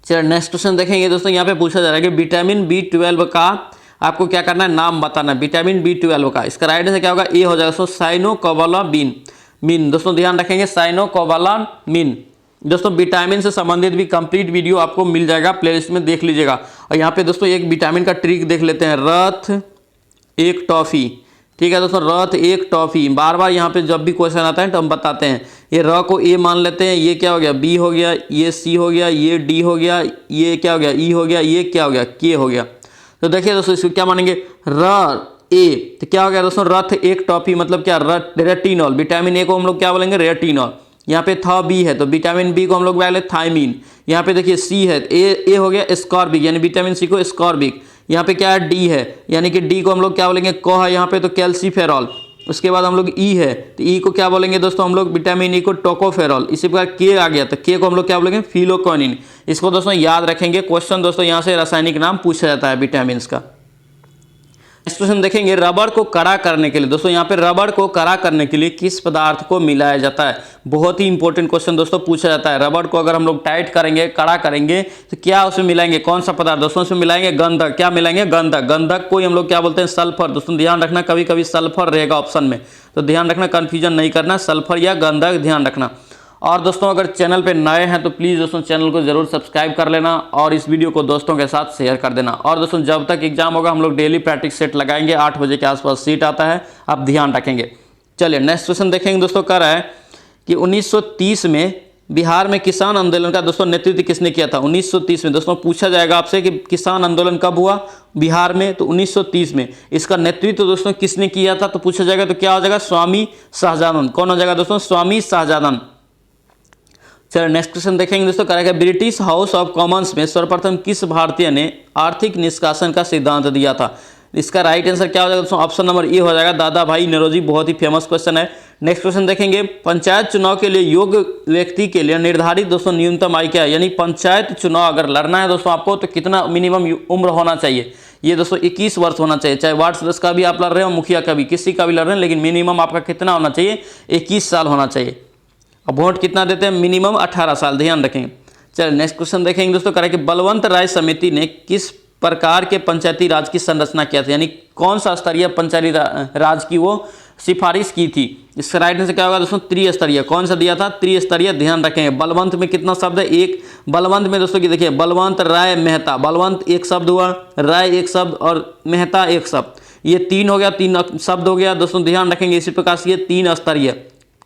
चलिए नेक्स्ट क्वेश्चन देखेंगे दोस्तों, यहाँ पे पूछा जा रहा है कि विटामिन B12 का आपको क्या करना है, नाम बताना। विटामिन B12 का, इसका राइट आंसर क्या होगा, ए हो जाएगा दोस्तों साइनोकोबालामिन। दोस्तों ध्यान रखेंगे, साइनोकोबालामिन। दोस्तों विटामिन से संबंधित भी कंप्लीट वीडियो आपको मिल जाएगा, प्लेलिस्ट में देख लीजिएगा। और यहाँ पे दोस्तों एक विटामिन का ट्रिक देख लेते हैं, रथ एक टॉफी। ठीक है दोस्तों, रथ एक टॉफी। बार बार यहाँ पे जब भी क्वेश्चन आता है तो हम बताते हैं, ये र को ए मान लेते हैं, ये क्या हो गया, बी हो गया, ये सी हो गया, ये डी हो गया, ये क्या हो गया, ई हो गया, ये क्या हो गया, के हो गया। तो देखिए दोस्तों इसको क्या मानेंगे, र ए, तो क्या हो गया दोस्तों, रथ एक टॉफी मतलब क्या, रेटिनॉल। विटामिन ए को हम लोग क्या बोलेंगे, रेटिनॉल। यहाँ पे था बी है तो विटामिन बी को हम लोग बोले थायमीन। यहाँ पे देखिए सी है, ए हो गया स्कॉर्बिक, यानी विटामिन सी को स्कॉर्बिक। यहाँ पे क्या है, डी है, यानी कि डी को हम लोग क्या बोलेंगे, को है यहाँ पे तो कैल्सीफेरॉल। उसके बाद हम लोग ई है, तो ई को क्या बोलेंगे दोस्तों हम लोग, विटामिन ई को टोकोफेरॉल। इसी प्रकार के आ गया तो के को हम लोग क्या बोलेंगे, फिलोक्विनिन। इसको दोस्तों याद रखेंगे, क्वेश्चन दोस्तों यहाँ से रासायनिक नाम पूछा जाता है विटामिन का। नेक्स्ट क्वेश्चन देखेंगे, रबड़ को कड़ा करने के लिए। दोस्तों यहाँ पे रबड़ को कड़ा करने के लिए किस पदार्थ को मिलाया जाता है। बहुत ही इंपॉर्टेंट क्वेश्चन दोस्तों पूछा जाता है। रबड़ को अगर हम लोग टाइट करेंगे, कड़ा करेंगे तो क्या उसमें मिलाएंगे, कौन सा पदार्थ दोस्तों उसमें मिलाएंगे, गंधक। क्या मिलाएंगे, गंधक। गंधक को हम लोग क्या बोलते हैं, सल्फर। दोस्तों ध्यान रखना, कभी कभी सल्फर रहेगा ऑप्शन में, तो ध्यान रखना, कंफ्यूजन नहीं करना, सल्फर या गंधक ध्यान रखना। और दोस्तों अगर चैनल पे नए हैं तो प्लीज़ दोस्तों चैनल को जरूर सब्सक्राइब कर लेना और इस वीडियो को दोस्तों के साथ शेयर कर देना। और दोस्तों जब तक एग्जाम होगा हम लोग डेली प्रैक्टिस सेट लगाएंगे, 8 बजे के आसपास सीट आता है, आप ध्यान रखेंगे। चलिए नेक्स्ट क्वेश्चन देखेंगे दोस्तों, कह रहा है कि 1930 में बिहार में किसान आंदोलन का दोस्तों नेतृत्व किसने किया था। 1930 में दोस्तों पूछा जाएगा आपसे कि किसान आंदोलन कब हुआ बिहार में, तो 1930 में। इसका नेतृत्व दोस्तों किसने किया था तो पूछा जाएगा, तो क्या हो जाएगा, स्वामी शाहजानंद। कौन हो जाएगा दोस्तों, स्वामी शाहजानंद। चलिए नेक्स्ट क्वेश्चन देखेंगे दोस्तों, करेगा ब्रिटिश हाउस ऑफ कॉमन्स में सर्वप्रथम किस भारतीय ने आर्थिक निष्कासन का सिद्धांत दिया था। इसका राइट आंसर क्या हो जाएगा दोस्तों, ऑप्शन नंबर ए हो जाएगा, दादा भाई नौरोजी। बहुत ही फेमस क्वेश्चन है। नेक्स्ट क्वेश्चन देखेंगे, पंचायत चुनाव के लिए योग्य व्यक्ति के लिए निर्धारित दोस्तों न्यूनतम आयु क्या है। यानी पंचायत चुनाव अगर लड़ना है दोस्तों आपको तो कितना मिनिमम उम्र होना चाहिए, ये दोस्तों 21 वर्ष होना चाहिए। चाहे वार्ड सदस्य का भी आप लड़ रहे हो, मुखिया का भी, किसी का भी लड़ रहे हैं, लेकिन मिनिमम आपका कितना होना चाहिए, 21 साल होना चाहिए। अब वोट कितना देते हैं, मिनिमम 18 साल, ध्यान रखेंगे। चलिए नेक्स्ट क्वेश्चन देखेंगे दोस्तों, करें कि बलवंत राय समिति ने किस प्रकार के पंचायती राज की संरचना किया था। यानी कौन सा स्तरीय पंचायती राज की वो सिफारिश की थी। इसका राइट आंसर क्या होगा दोस्तों, त्रिस्तरीय। कौन सा दिया था, त्रिस्तरीय। ध्यान रखेंगे, बलवंत में कितना शब्द है, एक। बलवंत में दोस्तों की देखिए, बलवंत राय मेहता, बलवंत एक शब्द हुआ, राय एक शब्द और मेहता एक शब्द, ये 3 हो गया, 3 शब्द हो गया दोस्तों। ध्यान रखेंगे इसी प्रकार से ये 3 स्तरीय,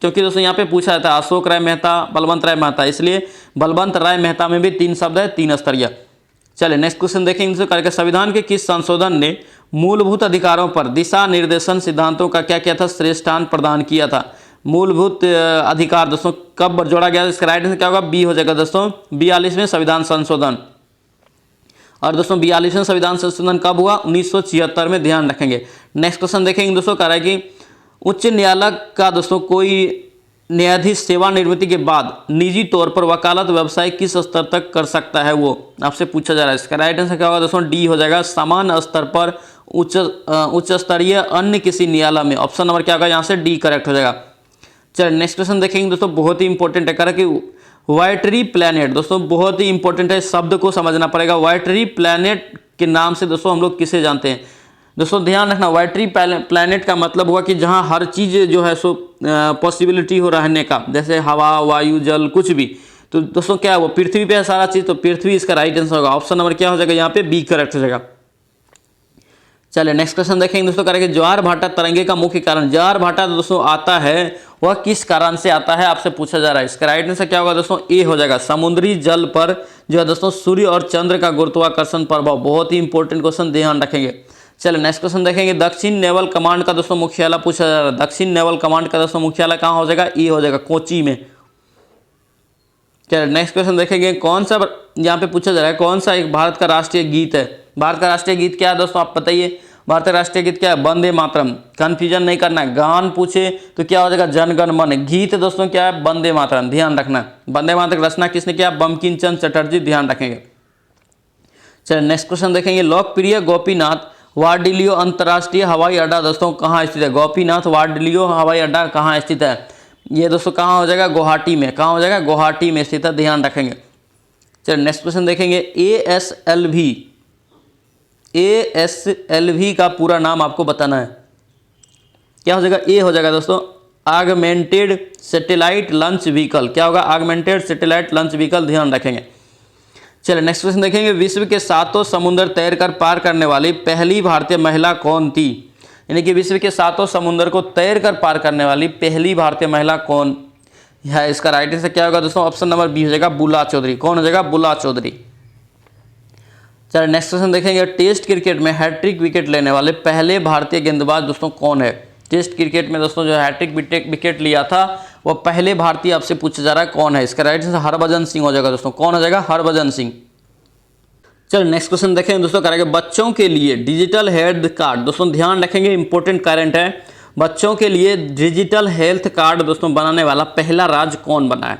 क्योंकि दोस्तों यहाँ पे पूछा जाता है अशोक राय मेहता, बलवंत राय मेहता, इसलिए बलवंत राय मेहता में भी 3 शब्द है, 3 स्तरीय। चलिए नेक्स्ट क्वेश्चन देखेंगे करके, संविधान के किस संशोधन ने मूलभूत अधिकारों पर दिशा निर्देशन सिद्धांतों का क्या किया था, श्रेष्ठान प्रदान किया था। मूलभूत अधिकार दोस्तों कब जोड़ा गया, इसका राइट आंसर क्या होगा, बी हो जाएगा दोस्तों, 42वें संविधान संशोधन। और दोस्तों 42वें संविधान संशोधन कब हुआ, 1976 में, ध्यान रखेंगे। नेक्स्ट क्वेश्चन देखेंगे दोस्तों, कह रहा है कि उच्च न्यायालय का दोस्तों कोई न्यायाधीश सेवानिवृत्ति के बाद निजी तौर पर वकालत व्यवसाय किस स्तर तक कर सकता है, वो आपसे पूछा जा रहा है। इसका राइट आंसर क्या होगा दोस्तों, डी हो जाएगा, सामान्य स्तर पर उच्च स्तरीय अन्य किसी न्यायालय में। ऑप्शन नंबर क्या होगा यहाँ से, डी करेक्ट हो जाएगा। चलिए नेक्स्ट क्वेश्चन देखेंगे दोस्तों, बहुत ही इंपॉर्टेंट है, कह रहा है कि वाइटरी प्लैनेट। दोस्तों बहुत ही इंपॉर्टेंट है, शब्द को समझना पड़ेगा। वाइटरी प्लैनेट के नाम से दोस्तों हम लोग किसे जानते हैं। दोस्तों ध्यान रखना, वाइटरी प्लैनेट का मतलब हुआ कि जहां हर चीज़ जो है सो पॉसिबिलिटी हो रहने का, जैसे हवा, वायु, जल, कुछ भी। तो दोस्तों क्या है वो, पृथ्वी पे है सारा चीज़, तो पृथ्वी इसका राइट आंसर होगा। ऑप्शन नंबर क्या हो जाएगा यहाँ पे, बी करेक्ट हो जाएगा। चलिए नेक्स्ट क्वेश्चन देखेंगे दोस्तों, करेंगे ज्वार भाटा तरंगे का मुख्य कारण। ज्वार भाटा दोस्तों आता है वह किस कारण से आता है, आपसे पूछा जा रहा है। इसका राइट आंसर क्या होगा दोस्तों, ए हो जाएगा, समुद्री जल पर जो है दोस्तों सूर्य और चंद्र का गुरुत्वाकर्षण प्रभाव। बहुत ही इंपॉर्टेंट क्वेश्चन, ध्यान रखेंगे। चलिए नेक्स्ट क्वेश्चन देखेंगे, दक्षिण नेवल कमांड का दोस्तों मुख्यालय पूछा जा रहा है। दक्षिण नेवल कमांड का दोस्तों मुख्यालय कहाँ हो जाएगा, ए हो जाएगा, कोची में। चलिए नेक्स्ट क्वेश्चन देखेंगे, कौन सा यहाँ पे पूछा जा रहा है, कौन सा एक भारत का राष्ट्रीय गीत है। भारत का राष्ट्रीय गीत क्या है दोस्तों, आप बताइए। भारतीय राष्ट्रीय गीत क्या है? वंदे मातरम। कंफ्यूजन नहीं करना है, गान पूछे तो क्या हो जाएगा? जन गण मन। गीत दोस्तों क्या है? वंदे मातरम, ध्यान रखना। वंदे मातरम रचना किसने किया? बंकिम चंद्र चटर्जी, ध्यान रखेंगे। चलिए नेक्स्ट क्वेश्चन देखेंगे। लोकप्रिय गोपीनाथ वार्डिलियो अंतर्राष्ट्रीय हवाई अड्डा दोस्तों कहाँ स्थित है? गोपीनाथ वार्डिलियो हवाई अड्डा कहाँ स्थित है? ये दोस्तों कहाँ हो जाएगा? गुवाहाटी में। कहाँ हो जाएगा? गुवाहाटी में स्थित है, ध्यान रखेंगे। चलिए नेक्स्ट क्वेश्चन देखेंगे। ASLV का पूरा नाम आपको बताना है। क्या हो जाएगा? ए हो जाएगा दोस्तों ऑगमेंटेड सैटेलाइट लॉन्च व्हीकल। क्या होगा? ऑगमेंटेड सैटेलाइट लॉन्च व्हीकल, ध्यान रखेंगे। चलिए नेक्स्ट क्वेश्चन देखेंगे। विश्व के 7 समुद्र तैरकर पार करने वाली पहली भारतीय महिला कौन थी? यानी कि विश्व के 7 समुद्र को तैरकर पार करने वाली पहली भारतीय महिला कौन है? इसका राइट आंसर क्या होगा दोस्तों? ऑप्शन नंबर बी हो जाएगा बुला चौधरी। कौन हो जाएगा? बुला चौधरी। चलिए नेक्स्ट क्वेश्चन देखेंगे। टेस्ट क्रिकेट में हैट्रिक विकेट लेने वाले पहले भारतीय गेंदबाज दोस्तों कौन है? टेस्ट क्रिकेट में दोस्तों जो हैट्रिक विकेट लिया था वो पहले भारतीय आपसे पूछा जा रहा है कौन है? इसका राइट आंसर हरभजन सिंह हो जाएगा दोस्तों। कौन हो जाएगा? हरभजन सिंह। चलिए नेक्स्ट क्वेश्चन देखेंगे दोस्तों। करेंगे बच्चों के लिए डिजिटल हेल्थ कार्ड। दोस्तों ध्यान रखेंगे, इंपॉर्टेंट करंट है। बच्चों के लिए डिजिटल हेल्थ कार्ड दोस्तों बनाने वाला पहला राज्य कौन बना है?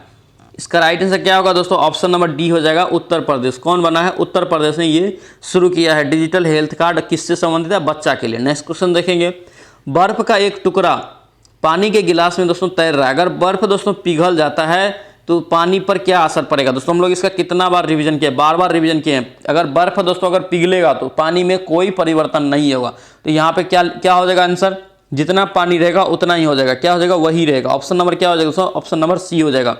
इसका राइट आंसर क्या होगा दोस्तों? ऑप्शन नंबर डी हो जाएगा उत्तर प्रदेश। कौन बना है? उत्तर प्रदेश ने ये शुरू किया है। डिजिटल हेल्थ कार्ड किससे संबंधित है? बच्चा के लिए। नेक्स्ट क्वेश्चन देखेंगे। बर्फ का एक टुकड़ा पानी के गिलास में दोस्तों तैर रहा है। अगर बर्फ दोस्तों पिघल जाता है तो पानी पर क्या असर पड़ेगा? दोस्तों हम लोग इसका कितना बार रिवीजन किए? बार बार रिवीजन किए हैं। अगर बर्फ दोस्तों अगर पिघलेगा तो पानी में कोई परिवर्तन नहीं होगा। तो यहाँ पे क्या हो जाएगा आंसर? जितना पानी रहेगा उतना ही हो जाएगा। क्या हो जाएगा? वही रहेगा। ऑप्शन नंबर क्या हो जाएगा दोस्तों? ऑप्शन नंबर सी हो जाएगा।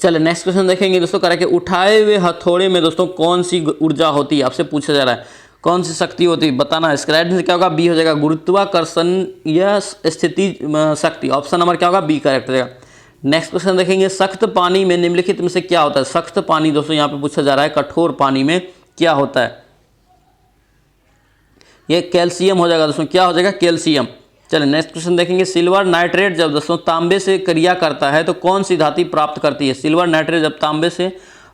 चलिए नेक्स्ट क्वेश्चन देखेंगे दोस्तों। करेंगे उठाए हुए हथौड़े में दोस्तों कौन सी ऊर्जा होती है? आपसे पूछा जा रहा है कौन सी शक्ति होती है, बताना है। इसका राइट आंसर क्या होगा? बी हो जाएगा गुरुत्वाकर्षण या स्थिति शक्ति। ऑप्शन नंबर क्या होगा? बी करेक्ट हो जाएगा। नेक्स्ट क्वेश्चन देखेंगे। सख्त पानी में निम्नलिखित में से क्या होता है? सख्त पानी दोस्तों यहाँ पे पूछा जा रहा है कठोर पानी में क्या होता है? ये कैल्शियम हो जाएगा दोस्तों। क्या हो जाएगा? कैल्शियम। चलिए नेक्स्ट क्वेश्चन देखेंगे। सिल्वर नाइट्रेट जब दोस्तों तांबे से क्रिया करता है तो कौन सी धातु प्राप्त करती है? सिल्वर नाइट्रेट जब तांबे से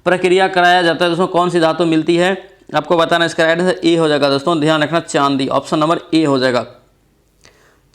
प्रक्रिया कराया जाता है दोस्तों कौन सी धातु मिलती है? आपको बताना। इसका राइट आंसर ए हो जाएगा दोस्तों, ध्यान रखना, चांदी। ऑप्शन नंबर ए हो जाएगा।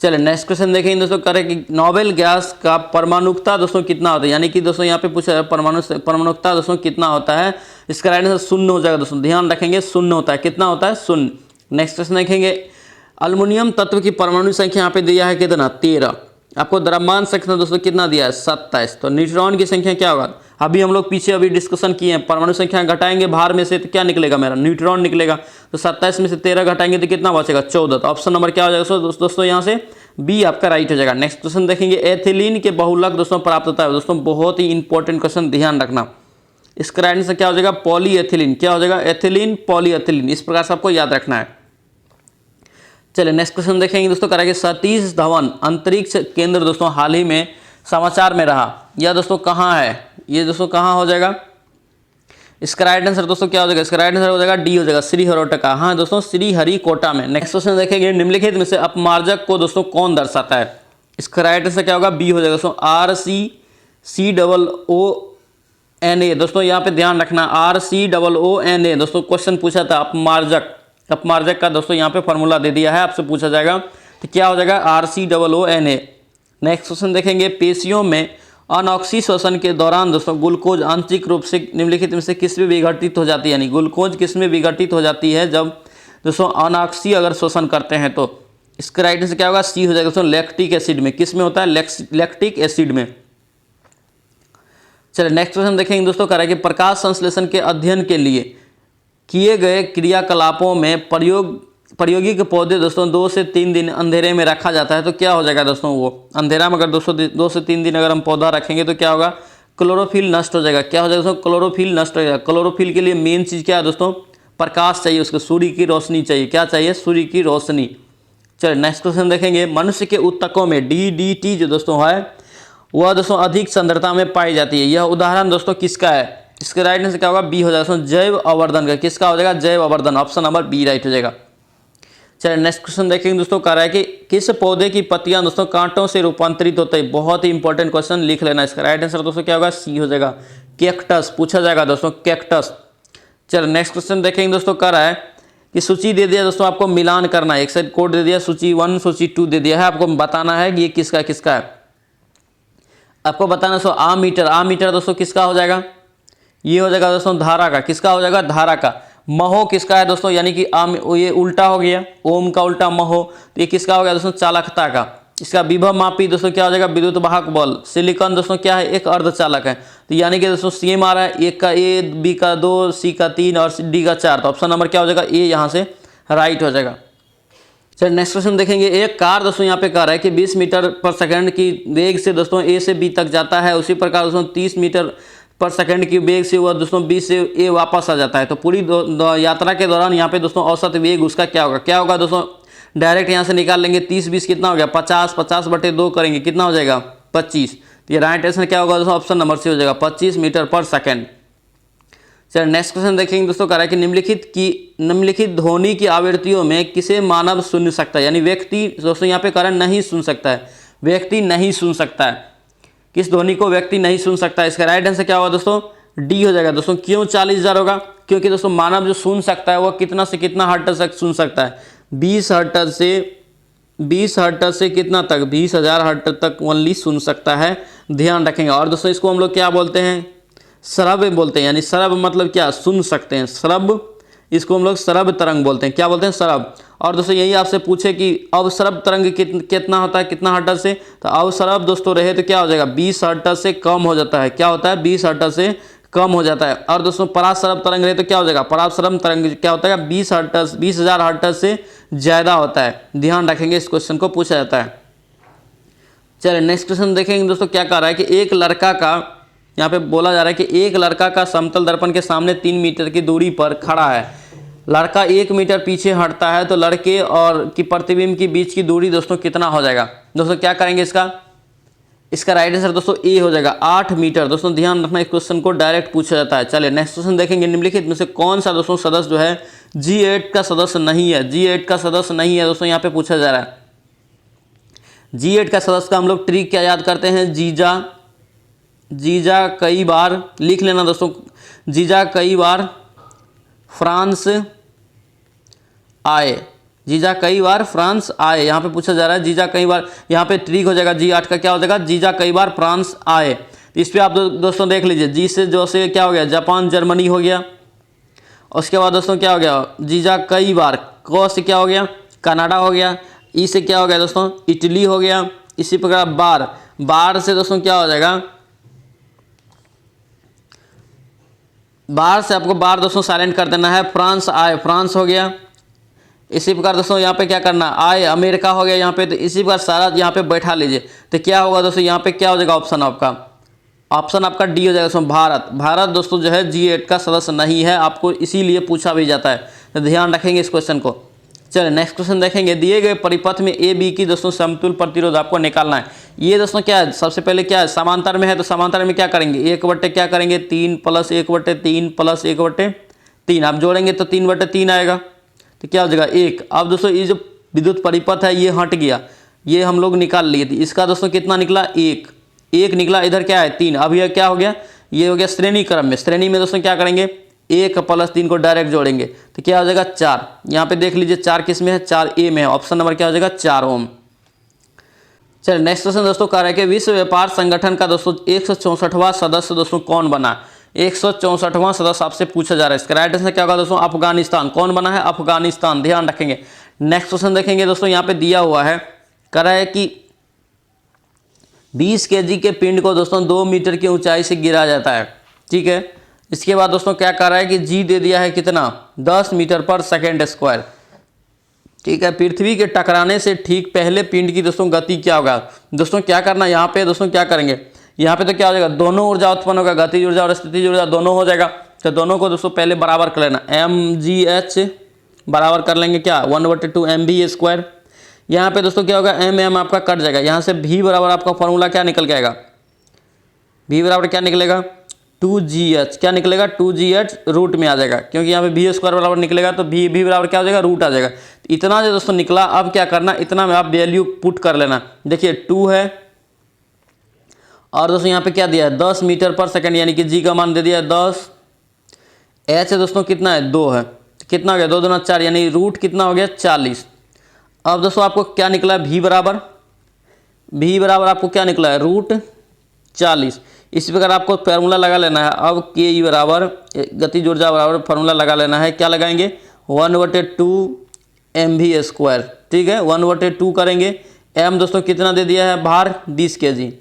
चलिए नेक्स्ट क्वेश्चन देखेंगे दोस्तों। करें कि नोबेल गैस का परमाणुकता दोस्तों कितना होता है? यानी कि दोस्तों यहाँ पे पूछा परमाणुकता दोस्तों कितना होता है? इसका राइट आंसर शून्य हो जाएगा दोस्तों, ध्यान रखेंगे, शून्य होता है। कितना होता है? शून्य। नेक्स्ट क्वेश्चन देखेंगे। अल्युमिनियम तत्व की परमाणु संख्या यहाँ पे दिया है कितना? 13। आपको द्रव्यमान संख्या दोस्तों कितना दिया है? 27। तो न्यूट्रॉन की संख्या क्या होगा? अभी हम लोग पीछे डिस्कशन किए हैं। परमाणु संख्या घटाएंगे भार में से तो क्या निकलेगा? मेरा न्यूट्रॉन निकलेगा। तो 27 में से 13 घटाएंगे तो कितना बचेगा? 14। तो ऑप्शन नंबर क्या हो जाएगा दोस्तों? यहाँ से बी आपका राइट हो जाएगा। नेक्स्ट क्वेश्चन देखेंगे। एथिलीन के बहुलक दोस्तों प्राप्त होता है दोस्तों, बहुत ही इंपॉर्टेंट क्वेश्चन, ध्यान रखना। इसका राइट आंसर क्या हो जाएगा? पॉलीएथिलीन। क्या हो जाएगा? Ethylene, polyethylene. इस प्रकार से आपको याद रखना है। चलिए नेक्स्ट क्वेश्चन देखेंगे दोस्तों। करेंगे सतीश धवन अंतरिक्ष केंद्र दोस्तों हाल ही में समाचार में रहा, यह दोस्तों कहाँ है? ये दोस्तों कहाँ हो जाएगा? इसका राइट आंसर दोस्तों क्या हो जाएगा? इसका राइट आंसर हो जाएगा डी हो जाएगा, श्रीहरिकोटा। हाँ दोस्तों, श्रीहरिकोटा में। नेक्स्ट क्वेश्चन देखेंगे। निम्नलिखित में से अपमार्जक को दोस्तों कौन दर्शाता है? इसका राइट आंसर क्या होगा? बी हो जाएगा दोस्तों, RCCOONA। दोस्तों यहाँ पे ध्यान रखना, RCOONA। दोस्तों क्वेश्चन पूछा था अपमार्जक का दोस्तों यहाँ पे फॉर्मूला दे दिया है, आपसे पूछा जाएगा तो क्या हो जाएगा? RCOONA। नेक्स्ट क्वेश्चन देखेंगे। पेशियों में अनऑक्सी श्वसन के दौरान दोस्तों ग्लूकोज आंशिक रूप से निम्नलिखित में से किस में विघटित हो जाती है? यानी ग्लूकोज किस में विघटित हो जाती है जब दोस्तों अनऑक्सी अगर श्वसन करते हैं? तो इसका राइट आंसर क्या होगा? सी हो जाएगा दोस्तों, लैक्टिक एसिड में। किस में होता है? लैक्टिक एसिड में। चलिए नेक्स्ट क्वेश्चन देखेंगे दोस्तों। कह रहा है कि प्रकाश संश्लेषण के अध्ययन के लिए किए गए क्रियाकलापों में प्रायोगिक पौधे दोस्तों 2 से 3 दिन अंधेरे में रखा जाता है तो क्या हो जाएगा दोस्तों? वो अंधेरा में अगर 2 से 3 दिन अगर हम पौधा रखेंगे तो क्या होगा? क्लोरोफिल नष्ट हो जाएगा। क्या हो जाएगा दोस्तों? क्लोरोफिल नष्ट हो जाएगा। क्लोरोफिल के लिए मेन चीज़ क्या है दोस्तों? प्रकाश चाहिए, उसको सूर्य की रोशनी चाहिए। क्या चाहिए? सूर्य की रोशनी। चलिए नेक्स्ट क्वेश्चन देखेंगे। मनुष्य के ऊतकों में DDT जो दोस्तों है वह दोस्तों अधिक सांद्रता में पाई जाती है। यह उदाहरण दोस्तों किसका है? इसके राइट आंसर क्या होगा? बी हो जाएगा दोस्तों, जैव आवर्धन का। किसका हो जाएगा? जैव आवर्धन। ऑप्शन नंबर बी राइट हो जाएगा। चलिए नेक्स्ट क्वेश्चन देखेंगे दोस्तों। कह रहा है कि किस पौधे की पत्तियां दोस्तों कांटों से रूपांतरित होते हैं? बहुत ही इंपॉर्टेंट क्वेश्चन, लिख लेना। इसका राइट आंसर दोस्तों क्या होगा? सी हो जाएगा, कैक्टस। पूछा जाएगा दोस्तों, कैक्टस। चलिए नेक्स्ट क्वेश्चन देखेंगे दोस्तों। कह रहा है कि सूची दे दिया दोस्तों, आपको मिलान करना है, एक्सेल कोड दे दिया, सूची 1 सूची 2 दे दिया है, आपको बताना है कि ये किसका किसका है। आपको बताना दोस्तों आ मीटर दोस्तों किसका हो जाएगा, ये हो जाएगा दोस्तों धारा का, किसका हो जाएगा धारा का। महो किसका है दोस्तों, यानी कि ये उल्टा हो गया, ओम का उल्टा महो, तो ये किसका हो गया दोस्तों चालकता का। इसका विभव मापी दोस्तों क्या हो जाएगा विद्युत वाहक बल। सिलिकॉन दोस्तों क्या है एक अर्धचालक है, तो यानी कि दोस्तों सेम आ रहा है, एक का ए, बी का 2, सी का 3 और डी का 4, तो ऑप्शन नंबर क्या हो जाएगा ए यहाँ से राइट हो जाएगा। चलिए नेक्स्ट क्वेश्चन देखेंगे। एक कार दोस्तों यहाँ पे कार है कि 20 मीटर पर सेकंड की वेग से दोस्तों ए से बी तक जाता है, उसी प्रकार दोस्तों 30 मीटर पर सेकंड की वेग से वह दोस्तों बी से ए वापस आ जाता है। तो पूरी यात्रा के दौरान यहाँ पे दोस्तों औसत वेग उसका क्या होगा दोस्तों, डायरेक्ट यहाँ से निकाल लेंगे। 30 20 कितना हो गया 50, 50/2 करेंगे कितना हो जाएगा 25। तो ये राइट आंसर क्या होगा दोस्तों, ऑप्शन नंबर सी हो जाएगा 25 मीटर पर सेकंड। चलिए नेक्स्ट क्वेश्चन देखेंगे दोस्तों, कह रहा है कि निम्नलिखित ध्वनि की आवृत्तियों में किसे मानव सुन सकता है, यानी व्यक्ति दोस्तों यहाँ पे कह रहा है नहीं सुन सकता है, व्यक्ति नहीं सुन सकता है, किस ध्वनि को व्यक्ति नहीं सुन सकता है। इसका राइट आंसर क्या होगा दोस्तों, डी हो जाएगा दोस्तों। क्यों 40,000 होगा, क्योंकि दोस्तों मानव जो सुन सकता है वो कितना से कितना हर्ट्ज तक सुन सकता है, 20 हर्ट्ज से कितना तक 20,000 हर्ट्ज तक ओनली सुन सकता है, ध्यान रखेंगे। और दोस्तों इसको हम लोग क्या बोलते हैं, श्रव्य बोलते हैं, यानी श्रव्य मतलब क्या सुन सकते हैं, श्रव्य, इसको हम लोग श्रव्य तरंग बोलते हैं, क्या बोलते हैं श्रव्य। और दोस्तों यही आपसे पूछे कि अवश्रव्य तरंग कितना होता है, कितना हर्ट्ज से, तो अवश्रव्य दोस्तों रहे तो क्या हो जाएगा 20 हर्ट्ज से कम हो जाता है, क्या होता है 20 हर्ट्ज से कम हो जाता है। और दोस्तों पराश्रव्य तरंग रहे तो क्या हो जाएगा, पराश्रव्य तरंग क्या होता है 20,000 हर्ट्ज से ज़्यादा होता है, ध्यान रखेंगे, इस क्वेश्चन को पूछा जाता है। चलिए नेक्स्ट क्वेश्चन देखेंगे दोस्तों, क्या कह रहा है कि एक लड़का का, यहाँ पे बोला जा रहा है कि एक लड़का का समतल दर्पण के सामने 3 मीटर की दूरी पर खड़ा है, लड़का 1 मीटर पीछे हटता है, तो लड़के और की प्रतिबिंब के बीच की दूरी दोस्तों कितना हो जाएगा। दोस्तों क्या करेंगे इसका राइट आंसर दोस्तों ए हो जाएगा 8 मीटर। दोस्तों ध्यान रखना इस क्वेश्चन को डायरेक्ट पूछा जाता है। चलिए नेक्स्ट क्वेश्चन देखेंगे, निम्नलिखित में से कौन सा दोस्तों सदस्य जो है G8 का सदस्य नहीं है, G8 का सदस्य नहीं है दोस्तों, यहाँ पे पूछा जा रहा है। G8 का सदस्य का हम लोग ट्रिक क्या याद करते हैं, जीजा कई बार लिख लेना दोस्तों, जीजा कई बार फ्रांस आए, जीजा कई बार फ्रांस आए, यहाँ पे पूछा जा रहा है जीजा कई बार, यहाँ पे ट्रिक हो जाएगा G8 का क्या हो जाएगा जीजा कई बार फ्रांस आए। तो इस पर आप दोस्तों देख लीजिए, जी से जो से क्या हो गया जापान जर्मनी हो गया, उसके बाद दोस्तों क्या हो गया जीजा कई बार, क से क्या हो गया कनाडा हो गया, ई से क्या हो गया दोस्तों इटली हो गया, इसी प्रकार बार से दोस्तों क्या हो जाएगा, बाहर से आपको बार दोस्तों साइलेंट कर देना है, फ्रांस आए फ्रांस हो गया। इसी प्रकार दोस्तों यहाँ पे क्या करना आए अमेरिका हो गया यहाँ पे, तो इसी प्रकार सारा यहाँ पे बैठा लीजिए, तो क्या होगा दोस्तों यहाँ पे क्या हो जाएगा ऑप्शन आपका डी हो जाएगा दोस्तों भारत दोस्तों जो है G8 का सदस्य नहीं है, आपको इसीलिए पूछा भी जाता है, तो ध्यान रखेंगे इस क्वेश्चन को। चलिए नेक्स्ट क्वेश्चन देखेंगे, दिए गए परिपथ में ए बी की दोस्तों समतुल प्रतिरोध आपको निकालना है। ये दोस्तों क्या है, सबसे पहले क्या है समांतर में है, तो समांतर में क्या करेंगे 1/3 क्या करेंगे 3 + 1/3 + 1/3, आप जोड़ेंगे तो 3/3 आएगा, तो क्या हो जाएगा 1। अब दोस्तों ये जो विद्युत परिपथ है ये हट गया, ये हम लोग निकाल लिए थे, इसका दोस्तों कितना निकला 1 निकला, इधर क्या है 3। अब यह क्या हो गया, ये हो गया श्रेणी क्रम में, श्रेणी में दोस्तों क्या करेंगे 1 + 3 को डायरेक्ट जोड़ेंगे, तो क्या हो जाएगा 4। यहाँ पे देख लीजिए 4 किस में है 4A में है, ऑप्शन नंबर क्या हो जाएगा 4 ओम। चलिए नेक्स्ट क्वेश्चन दोस्तों कह रहा है कि विश्व व्यापार संगठन का दोस्तों 164वां सदस्य दोस्तों कौन बना, 164वां सदस्य आपसे पूछा जा रहा है। इसका राइट आंसर क्या होगा दोस्तों अफगानिस्तान, कौन बना है अफगानिस्तान, ध्यान रखेंगे। नेक्स्ट क्वेश्चन देखेंगे दोस्तों, यहाँ पे दिया हुआ है, कह रहा है कि 20 kg के पिंड को दोस्तों 2 मीटर की ऊंचाई से गिराया जाता है, ठीक है। इसके बाद दोस्तों क्या कर रहा है कि जी दे दिया है कितना 10 मीटर पर सेकेंड स्क्वायर, ठीक है। पृथ्वी के टकराने से ठीक पहले पिंड की दोस्तों गति क्या होगा, दोस्तों क्या करना यहाँ पे दोस्तों क्या करेंगे, यहाँ पे तो क्या हो जाएगा दोनों ऊर्जा उत्पन्न होगा, गतिज ऊर्जा और स्थितिज ऊर्जा दोनों हो जाएगा, तो दोनों को दोस्तों पहले बराबर कर लेना, mgh बराबर कर लेंगे क्या 1/2 mv²। यहाँ पे दोस्तों क्या होगा mm आपका कट जाएगा, यहाँ से v बराबर आपका फॉर्मूला क्या निकल के आएगा, v बराबर क्या निकलेगा 2gh, क्या निकलेगा 2gh रूट में आ जाएगा, क्योंकि यहाँ पे v² बराबर निकलेगा, तो v बराबर क्या हो जाएगा रूट आ जाएगा। तो इतना जो दोस्तों निकला, अब क्या करना इतना में आप वैल्यू पुट कर लेना, देखिए 2 है और दोस्तों यहाँ पे क्या दिया है 10 मीटर पर सेकंड, यानी कि g का मान दे दिया है 10, h है दोस्तों कितना है 2 है, तो कितना हो गया 2 दूना 4 यानी रूट कितना हो गया 40। अब दोस्तों आपको क्या निकला है v बराबर आपको क्या निकला है रूट 40। इसी प्रकार आपको फार्मूला लगा लेना है। अब के ई बराबर गतिज ऊर्जा बराबर फार्मूला लगा लेना है। क्या लगाएंगे 1/2 mv²। ठीक है 1/2 करेंगे। m दोस्तों कितना दे दिया है भार 20 kg।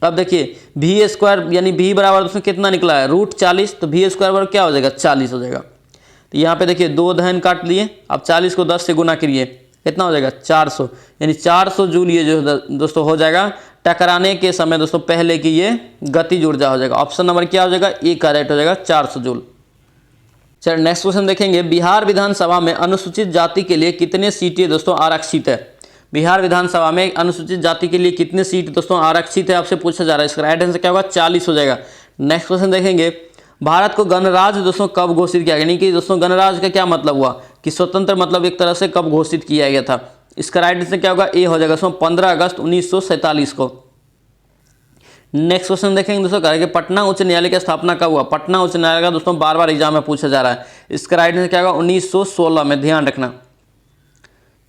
अब देखिए v² यानी v बराबर दोस्तों कितना निकला है रूट 40, तो v² बराबर क्या हो जाएगा 40 हो जाएगा। तो यहाँ पे देखिए 2 दहन काट लिए। अब 40 को 10 से गुना करिए कितना हो जाएगा 400, यानी 400 जूल ये जो दोस्तों हो जाएगा टकराने के समय दोस्तों पहले की ये गतिज ऊर्जा हो जाएगा। ऑप्शन नंबर क्या हो जाएगा ए करेक्ट हो जाएगा 400 जूल। चलिए नेक्स्ट क्वेश्चन देखेंगे। बिहार विधानसभा में अनुसूचित जाति के लिए कितने सीटें दोस्तों आरक्षित है। बिहार विधानसभा में अनुसूचित जाति के लिए कितने सीट दोस्तों आरक्षित है आपसे पूछा जा रहा है। इसका राइट आंसर क्या होगा 40 हो जाएगा। नेक्स्ट क्वेश्चन देखेंगे। भारत को गणराज्य दोस्तों कब घोषित किया गया, यानी कि दोस्तों गणराज्य का क्या मतलब हुआ कि स्वतंत्र मतलब एक तरह से कब घोषित किया गया था। इसका राइट आंसर क्या होगा ए हो जाएगा दोस्तों 15 अगस्त 1947 को। नेक्स्ट क्वेश्चन देखेंगे दोस्तों करेंगे पटना उच्च न्यायालय की स्थापना कब हुआ। पटना उच्च न्यायालय का दोस्तों बार बार एग्जाम में पूछा जा रहा है। इसका राइट आंसर क्या होगा 1916 में, ध्यान रखना।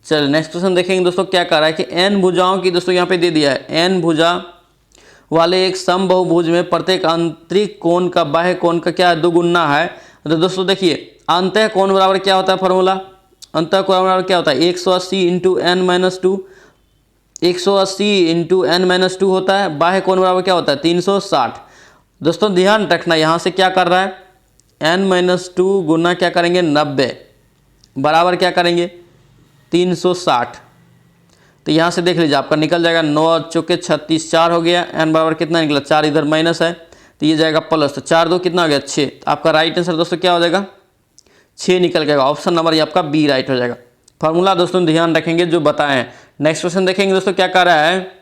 चलिए नेक्स्ट क्वेश्चन देखेंगे दोस्तों क्या कह रहा है कि एन भुजाओं की दोस्तों यहाँ पे दे दिया है। एन भुजा वाले एक समबाहुभुज में प्रत्येक आंतरिक कोण का बाह्य कोण का क्या दुगुना है। तो दोस्तों देखिए अंतः कोण बराबर क्या होता है फॉर्मूला, अंतः कोण बराबर क्या होता है 180 इंटू n - 2, 180 इंटू n - 2 होता है। बाह्य कोण बराबर क्या होता है 360। दोस्तों ध्यान रखना यहाँ से क्या कर रहा है n - 2 गुना क्या करेंगे 90 बराबर क्या करेंगे 360। तो यहाँ से देख लीजिए आपका निकल जाएगा 9 चौके 36, 4 हो गया। n बराबर कितना निकला 4, इधर माइनस है तो ये जाएगा प्लस, तो 4 2 कितना हो गया 6। तो आपका राइट आंसर दोस्तों क्या हो जाएगा 6 निकल जाएगा। ऑप्शन नंबर ये आपका बी राइट हो जाएगा। फार्मूला दोस्तों ध्यान रखेंगे जो बताए हैं। नेक्स्ट क्वेश्चन देखेंगे दोस्तों क्या कह रहा है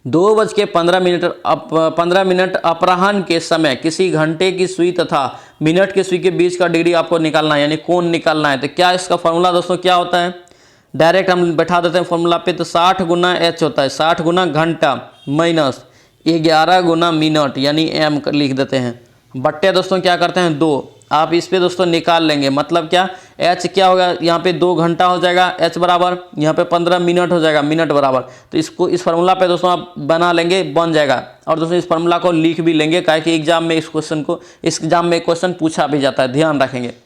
2:15 मिनट अपराह्न के समय किसी घंटे की सुई तथा मिनट की सुई के बीच का डिग्री आपको निकालना है, यानी कोण निकालना है। तो क्या इसका फॉर्मूला दोस्तों क्या होता है, डायरेक्ट हम बैठा देते हैं फॉर्मूला पे। तो 60 गुना h होता है, 60 गुना घंटा माइनस 11 गुना मिनट यानी m लिख देते हैं, बट्टे दोस्तों क्या करते हैं 2। आप इस पे दोस्तों निकाल लेंगे, मतलब क्या h क्या होगा यहाँ पे 2 घंटा हो जाएगा, h बराबर यहाँ पे 15 मिनट हो जाएगा मिनट बराबर। तो इसको इस फार्मूला पे दोस्तों आप बना लेंगे बन जाएगा। और दोस्तों इस फार्मूला को लिख भी लेंगे क्या कि एग्जाम में इस एग्जाम में क्वेश्चन पूछा भी जाता है, ध्यान रखेंगे। तो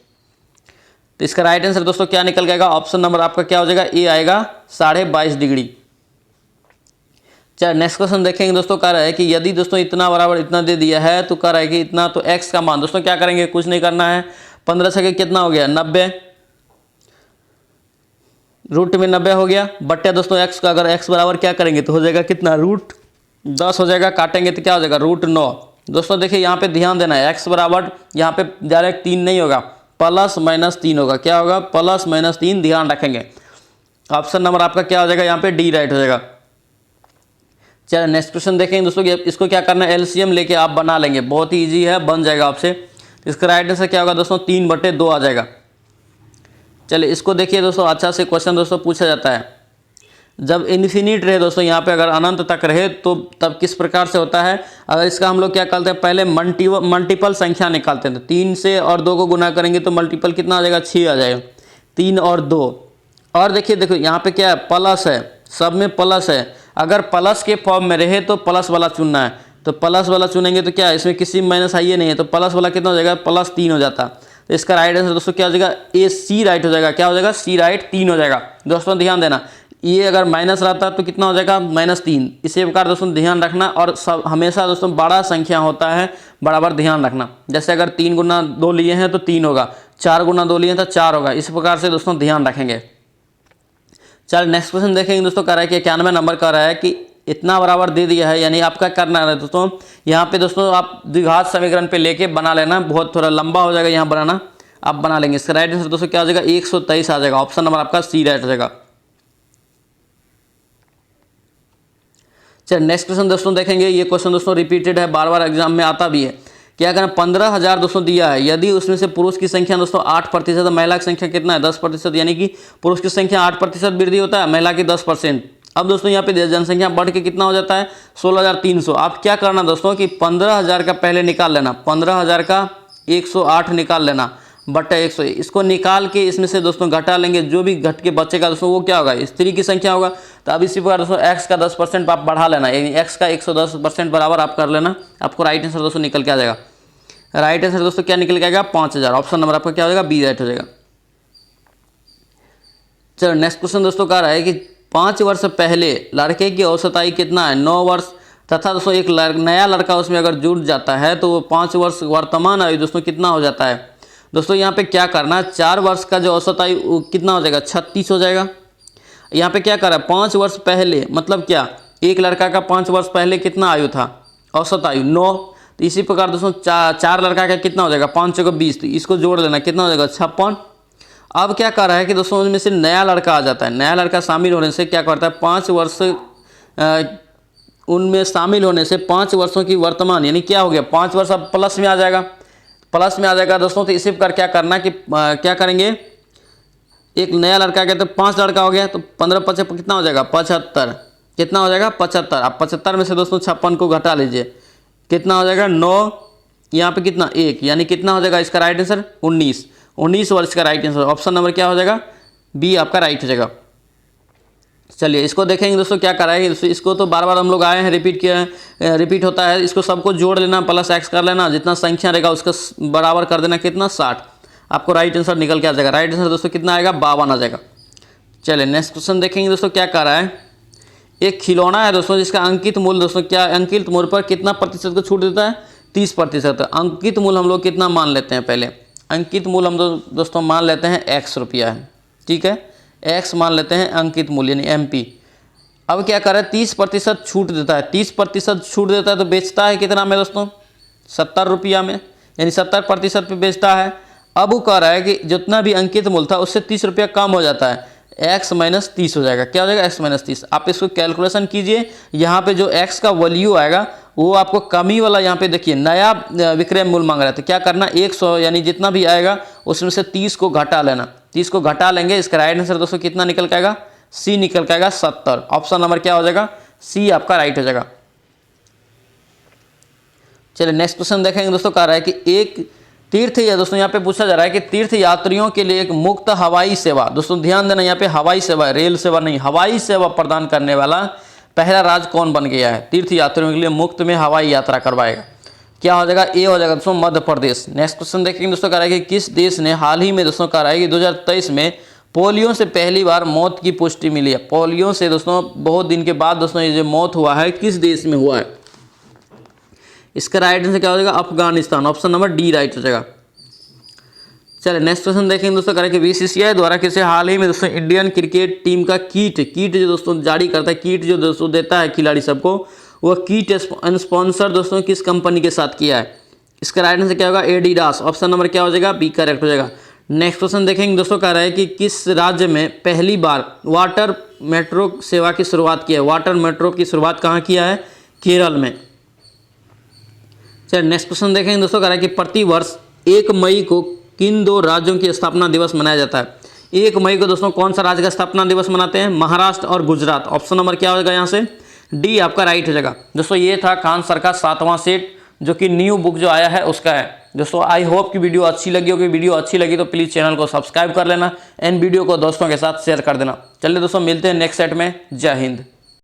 इसका राइट आंसर दोस्तों क्या निकल जाएगा ऑप्शन नंबर आपका क्या हो जाएगा ए आएगा 22.5 डिग्री। चलिए नेक्स्ट क्वेश्चन देखेंगे दोस्तों कह रहा है कि यदि दोस्तों इतना बराबर इतना दे दिया है तो कह रहा है कि इतना, तो x का मान दोस्तों क्या करेंगे कुछ नहीं करना है। 15 से कितना हो गया 90, रूट में 90 हो गया बट्टे दोस्तों x का अगर x बराबर क्या करेंगे तो हो जाएगा कितना रूट 10 हो जाएगा, काटेंगे तो क्या हो जाएगा रूट 9। दोस्तों देखिए यहाँ पे ध्यान देना है x बराबर यहाँ पे डायरेक्ट 3 नहीं होगा प्लस माइनस 3 होगा, क्या होगा प्लस माइनस 3, ध्यान रखेंगे। ऑप्शन नंबर आपका क्या हो जाएगा यहाँ पे डी राइट हो जाएगा। चलिए नेक्स्ट क्वेश्चन देखेंगे दोस्तों इसको क्या करना है एलसीएम लेके आप बना लेंगे, बहुत ही इजी है बन जाएगा आपसे। इसका राइट आंसर क्या होगा दोस्तों 3/2 आ जाएगा। चलिए इसको देखिए दोस्तों अच्छा से क्वेश्चन दोस्तों पूछा जाता है जब इन्फिनिट रहे दोस्तों यहाँ पे अगर अनंत तक रहे तो तब किस प्रकार से होता है। अगर इसका हम लोग क्या करते हैं पहले मल्टीपल संख्या निकालते हैं, तो 3 से और 2 को गुना करेंगे तो मल्टीपल कितना आ जाएगा 6 आ जाएगा, 3 और 2। और देखो यहाँ पे क्या है प्लस है, सब में प्लस है। अगर प्लस के फॉर्म में रहे तो प्लस वाला चुनना है, तो प्लस वाला चुनेंगे तो क्या इसमें किसी माइनस आइए नहीं है, तो प्लस वाला कितना हो जाएगा +3 हो जाता। तो इसका राइट आंसर दोस्तों क्या हो जाएगा ए सी राइट हो जाएगा, क्या हो जाएगा सी राइट 3 हो जाएगा। दोस्तों ध्यान देना ये अगर माइनस रहता तो कितना हो जाएगा -3। इसी प्रकार दोस्तों ध्यान रखना, और सब हमेशा दोस्तों बड़ा संख्या होता है बराबर ध्यान रखना। जैसे अगर 3 गुना 2 लिए हैं तो 3 होगा, 4 गुना 2 लिए हैं तो 4 होगा, इस प्रकार से दोस्तों ध्यान रखेंगे। चल नेक्स्ट क्वेश्चन देखेंगे दोस्तों कह रहा है कि 91 नंबर कह रहा है कि इतना बराबर दे दिया है, यानी आपका करना है दोस्तों यहाँ पे दोस्तों आप द्विघात समीकरण पे लेके बना लेना, बहुत थोड़ा लंबा हो जाएगा यहाँ बनाना, आप बना लेंगे। इसका राइट आंसर दोस्तों क्या हो जाएगा 123 आ जाएगा। ऑप्शन नंबर आपका सी राइट हो जाएगा। चलिए नेक्स्ट क्वेश्चन दोस्तों देखेंगे, ये क्वेश्चन दोस्तों रिपीटेड है, बार बार एग्जाम में आता भी है। क्या करना 15,000 दोस्तों दिया है, यदि उसमें से पुरुष की संख्या दोस्तों 8% है, महिला की संख्या कितना है 10%, यानी कि पुरुष की संख्या 8% वृद्धि होता है, महिला की 10%। अब दोस्तों यहाँ पे जनसंख्या बढ़ के कितना हो जाता है 16,300। आप क्या करना दोस्तों कि 15,000 का पहले निकाल लेना, 15,000 का 108 निकाल लेना, बटा 100। इसको निकाल के इसमें से दोस्तों घटा लेंगे, जो भी घट के बचेगा दोस्तों वो क्या होगा, स्त्री की संख्या होगा। तो अब इसी प्रकार दोस्तों x का 10% आप बढ़ा लेना, यानी x का 110% बराबर आप कर लेना, आपको राइट आंसर दोस्तों निकल के आ जाएगा। राइट आंसर दोस्तों क्या निकल के आएगा, 5000। ऑप्शन नंबर आपका क्या हो जाएगा, बी राइट हो जाएगा। चलो नेक्स्ट क्वेश्चन दोस्तों कह रहा है कि 5 वर्ष पहले लड़के की औसत आयु कितना है, 9 वर्ष, तथा दोस्तों एक नया लड़का उसमें अगर जुड़ जाता है तो वो 5 वर्ष वर्तमान आयु दोस्तों कितना हो जाता है। दोस्तों यहाँ पे क्या करना है, 4 वर्ष का जो औसत आयु कितना हो जाएगा, 36 हो जाएगा। यहाँ पे क्या कर रहा है, 5 वर्ष पहले मतलब क्या, एक लड़का का 5 वर्ष पहले कितना आयु था, औसत आयु 9। तो इसी प्रकार दोस्तों 4 लड़का का कितना हो जाएगा, 5 चौके 20, तो इसको जोड़ लेना, कितना हो जाएगा 56। अब क्या कर रहा है कि दोस्तों उनमें से नया लड़का आ जाता है, नया लड़का शामिल होने से क्या करता है, 5 वर्ष उनमें शामिल होने से 5 वर्षों की वर्तमान यानी क्या हो गया, 5 वर्ष अब प्लस में आ जाएगा, प्लस में आ जाएगा दोस्तों। तो इसी प्रकार क्या करना कि क्या करेंगे, एक नया लड़का गया तो 5 लड़का हो गया, तो 15 55 कितना हो जाएगा, 75। कितना हो जाएगा, 75। अब 75 में से दोस्तों 56 को घटा लीजिए, कितना हो जाएगा 9, यहाँ पे कितना 1, यानी कितना हो जाएगा इसका राइट आंसर 19। 19 वर्ष का राइट आंसर, ऑप्शन नंबर क्या हो जाएगा, बी आपका राइट हो जाएगा। चलिए इसको देखेंगे दोस्तों क्या कराएंगे, इसको तो बार बार हम लोग आए हैं, रिपीट होता है, इसको सबको जोड़ लेना, प्लस एक्स कर लेना, जितना संख्या रहेगा उसका बराबर कर देना, कितना 60। आपको राइट आंसर निकल के आ जाएगा। राइट आंसर दोस्तों कितना आएगा, 52 आ जाएगा। चलिए नेक्स्ट क्वेश्चन देखेंगे दोस्तों क्या कर रहा है, एक खिलौना है दोस्तों जिसका अंकित मूल्य दोस्तों क्या, अंकित मूल्य पर कितना प्रतिशत को छूट देता है, 30%। अंकित मूल्य हम लोग कितना मान लेते हैं, पहले अंकित मूल्य हम दोस्तों मान लेते हैं x रुपया है, ठीक है, x मान लेते हैं अंकित मूल्य यानी MP। अब क्या कर रहा है, 30% छूट देता है, 30% छूट देता है तो बेचता है कितना में दोस्तों, 70 रुपया में, यानी 70% पे बेचता है। अब वो कह रहा है कि जितना भी अंकित मूल्य था उससे 30 रुपया कम हो जाता है, x माइनस 30 हो जाएगा, क्या हो जाएगा x माइनस 30। आप इसको कैलकुलेशन कीजिए, यहाँ पे जो x का वैल्यू आएगा वो आपको कमी वाला, यहाँ पे देखिए नया विक्रय मूल्य मांग रहा है, तो क्या करना 100 यानी जितना भी आएगा उसमें से 30 को घटा लेना, 30 को घटा लेंगे। इसका राइट आंसर दोस्तों कितना निकल के आएगा, सी निकल के आएगा 70। ऑप्शन नंबर क्या हो जाएगा, सी आपका राइट हो जाएगा। चलिए नेक्स्ट क्वेश्चन देखेंगे दोस्तों, कह रहा है कि एक तीर्थ या दोस्तों यहाँ पे पूछा जा रहा है कि तीर्थ यात्रियों के लिए एक मुक्त हवाई सेवा, दोस्तों ध्यान देना यहाँ पे हवाई सेवा, रेल सेवा नहीं, हवाई सेवा प्रदान करने वाला पहला राज्य कौन बन गया है, तीर्थ यात्रियों के लिए मुफ्त में हवाई यात्रा करवाएगा, क्या हो जाएगा, ए हो जाएगा दोस्तों मध्य प्रदेश। नेक्स्ट क्वेश्चन देखेंगे दोस्तों, कह रहा है कि किस देश ने हाल ही में दोस्तों कह रहा है कि 2023 में पोलियो से पहली बार मौत की पुष्टि मिली है। पोलियो से दोस्तों बहुत दिन के बाद दोस्तों ये जो मौत हुआ है किस देश में हुआ है, इसका राइट आंसर क्या हो जाएगा, Afghanistan. Option number D right हो जाएगा। चलिए नेक्स्ट क्वेश्चन देखेंगे दोस्तों, करें कि बीसीसीआई द्वारा किसे हाल ही में दोस्तों इंडियन क्रिकेट टीम का किट जो दोस्तों जारी करता है, किट जो दोस्तों देता है खिलाड़ी सबको, वह किट स्पॉन्सर दोस्तों किस कंपनी के साथ किया है, इसका राइट आंसर क्या होगा, एडिडास। ऑप्शन नंबर क्या हो जाएगा, बी करेक्ट हो जाएगा। नेक्स्ट क्वेश्चन देखेंगे दोस्तों, कह रहा है कि किस राज्य में पहली बार वाटर मेट्रो सेवा की शुरुआत की है, वाटर मेट्रो की शुरुआत कहाँ किया है, केरल में। चलिए नेक्स्ट क्वेश्चन देखेंगे दोस्तों, कह रहा है कि प्रतिवर्ष 1 मई को किन 2 राज्यों की स्थापना दिवस मनाया जाता है। 1 मई को दोस्तों कौन सा राज्य का स्थापना दिवस मनाते हैं, महाराष्ट्र और गुजरात। ऑप्शन नंबर क्या होगा यहाँ से, डी आपका राइट हो जाएगा। दोस्तों ये था खान सर का 7वां सेट, जो कि न्यू बुक जो आया है उसका है। दोस्तों आई होप कि वीडियो अच्छी लगी होगी, वीडियो अच्छी लगी तो प्लीज़ चैनल को सब्सक्राइब कर लेना एंड वीडियो को दोस्तों के साथ शेयर कर देना। चलिए दोस्तों मिलते हैं नेक्स्ट सेट में, जय हिंद।